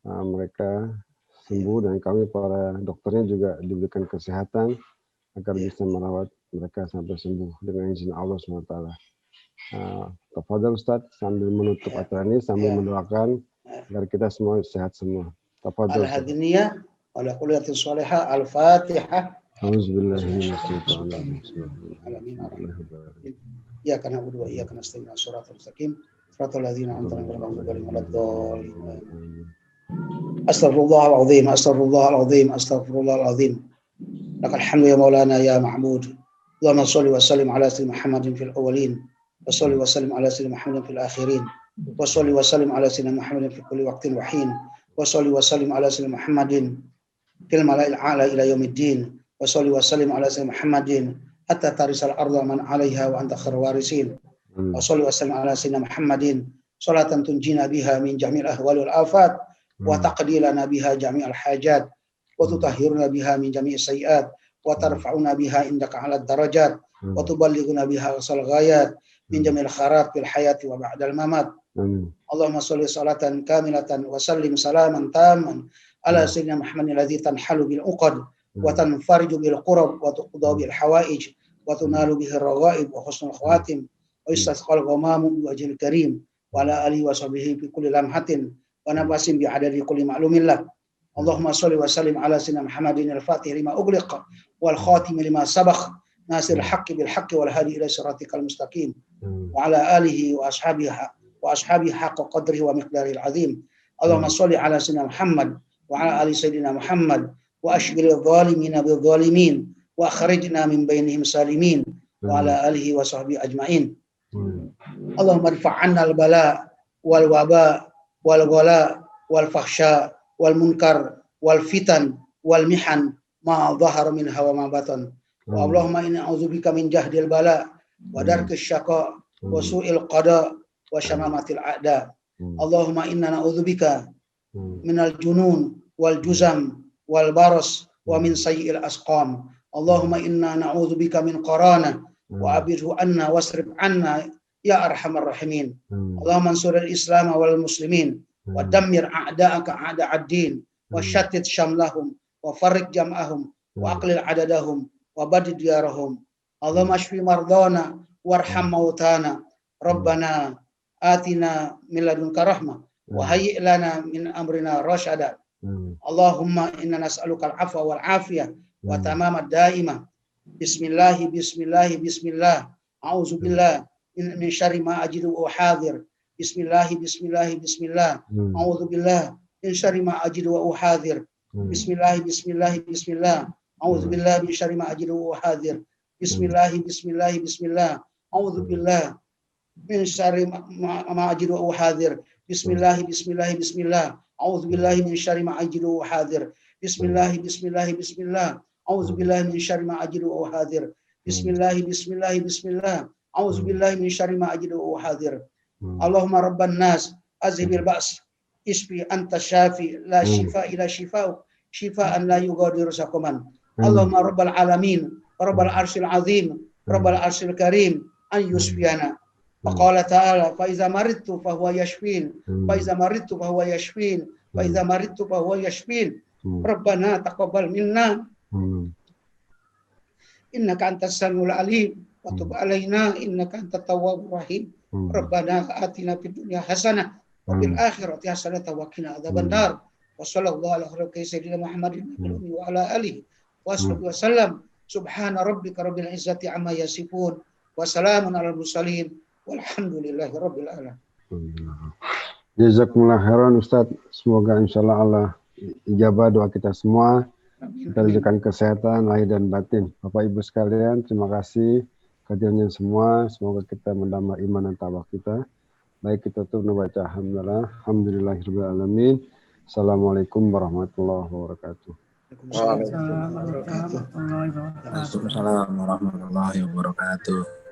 mereka sembuh dan kami para dokternya juga diberikan kesehatan agar bisa merawat mereka sampai sembuh dengan izin Allah SWT. Tafadhol Ustaz sambil menutup acara ini sambil mendoakan agar kita semua sehat semua. Tafadhol. Al-hadiniyah wala kuliyatin sholihah. Al-Fatihah. Auzubillahi Iyyaka na'budu wa iyyaka nasta'in. Shiratal mustaqim. Shiratal ladzina an'amta 'alaihim ghairil maghdubi 'alaihim waladdallin. Astaghfirullahaladzim, astaghfirullahaladzim, astaghfirullahaladzim. Lakal hamdu ya maulana ya mahmud. Allahumma sholli wa sallim ala sayyidina Muhammadin fil awwalin wa sholli wa sallim ala sayyidina Muhammadin fil akhirin wa sholli wa sallim ala sayyidina Muhammadin fi kulli waqtin wa hin wa sholli wa sallim ala sayyidina Muhammadin fil mala'il a'la ila yaumiddin wa sholli wa sallim ala sayyidina Muhammadin hatta tarisal arda man 'alaiha wa anta khairul warisin wa sholli wa sallim ala sayyidina Muhammadin salatan tunjina biha min jami'il ahwali wal afat wa taqdilana biha jami'al hajat wa tutahhiruna biha min jami'is sayyi'at wa tarfa'una biha indaka 'alad darajat wa tuballighuna biha asal ghayat min jami'il khairat fil hayati wa ba'dal mamat. Allahumma sholli salatan kamilatan wa sallim salaman tamman ala sayyidina Muhammadin alladzi tanhalu bil uqad wa tanfariju bil qurab wa tuqda bil hawaij wa tunalu bihi ar-raghaib wa husnul khawatim wa istasqal ghamamu bi wajhil karim wa ala alihi wa sahbihi fi kulli lamhatin wa nafasin bi adadi kulli ma'lumillah. Allahumma sholli wa sallim ala sayyidina Muhammadin al-Fatih lima ughliqa wal khatim lima sabaq nasir al-haqqi bil haqqi wal hadi ila siratikal mustaqim wa ala alihi wa ashabihi haqqa qadrihi wa miqdarihil azim. Allahumma sholli ala sayyidina Muhammad wa ala ali sayyidina Muhammad wa ashghil adh-dhalimina bidh-dhalimin wa akhrijna min bainihim salimin wa ala alihi wa sahbihi ajma'in. Allahumma irfa' 'anna al-bala wal waba wal ghala wal fakhsha wal munkar wal fitan wal mihan ma dhahara minha wa ma batan. Wa Allahumma inna a'udzubika min jahdil bala wa darkis syaqa wa su'il qada wa syamamatil a'da. Allahumma inna na'udzubika minal junun wal juzam wal baras wa min sayyi'il asqam. Allahumma inna na'udzubika min qarana wa abidhu anna wasrif anna ya arhamar rahimin. Allahumma ansuril islam wal muslimin wa dammir a'da'aka a'da'ad din wa shattit shamlahum wa farriq jam'ahum wa aqlil adadahum wa badid diyarahum. Allahumma ashfi mardana warham mautana. Rabbana atina min ladunka rahmah wa hayyi' lana min amrina rasyada. Allahumma inna nas'aluka al-'afwa wal 'afiyah wa tamamad daimah. Bismillah bismillah bismillah. A'udzubillah min syarri ma ajidu wa hadir. Bismillah bismillah bismillah. A'udzubillah min syarri ma ajidu wa hadir. Bismillah bismillah bismillah. A'udzubillah min syarri ma ajidu wa hadir. Bismillah bismillah bismillah. A'udzubillah min syarri ma ajidu wa hadir. Bismillah bismillah bismillah. A'udzubillah min syarri ma ajidu wa hadir. Bismillah bismillah bismillah. A'udzubillah min syarri ma ajidu wa hadir. Bismillah bismillah bismillah. A'udzubillah min syarri ma ajidu wa hadir. Allahumma rabban nas azhibil ba's isfi anta syafi la shifa ila shifa'u shifaan la yughadiru saqaman. Allahumma rabbal alamin rabbal arsyil azim rabbal arsyil karim an yusfiyana. Faqala ta'ala fa iza maridtu fa huwa yashfin fa iza maridtu fa huwa yashfin fa iza maridtu fa huwa yashfin. Rabbana taqabbal minna innaka antas samiul alim wa tub alaina innaka antat tawwabur rahim. Rabbana atina fid dunya hasanah wa fil akhirati hasanah wa qina adzabannar. Wa sallallahu ala sayyidina Muhammadin wa ala alihi wa sahbihi wasallam. Subhana rabbika rabbil izzati amma yasifun wa salamun alal mursalin walhamdulillahi rabbil alamin. Jazakumullah khairan Ustaz. Semoga insyaallah Allah ijabah doa kita semua. Kita diberikan kesehatan lahir dan batin. Bapak Ibu sekalian, terima kasih kehadirannya semua. Semoga kita menambah iman dan takwa kita. Baik, kita tutup membaca alhamdulillahirabbil alamin. Assalamualaikum warahmatullahi wabarakatuh. Waalaikumsalam warahmatullahi wabarakatuh.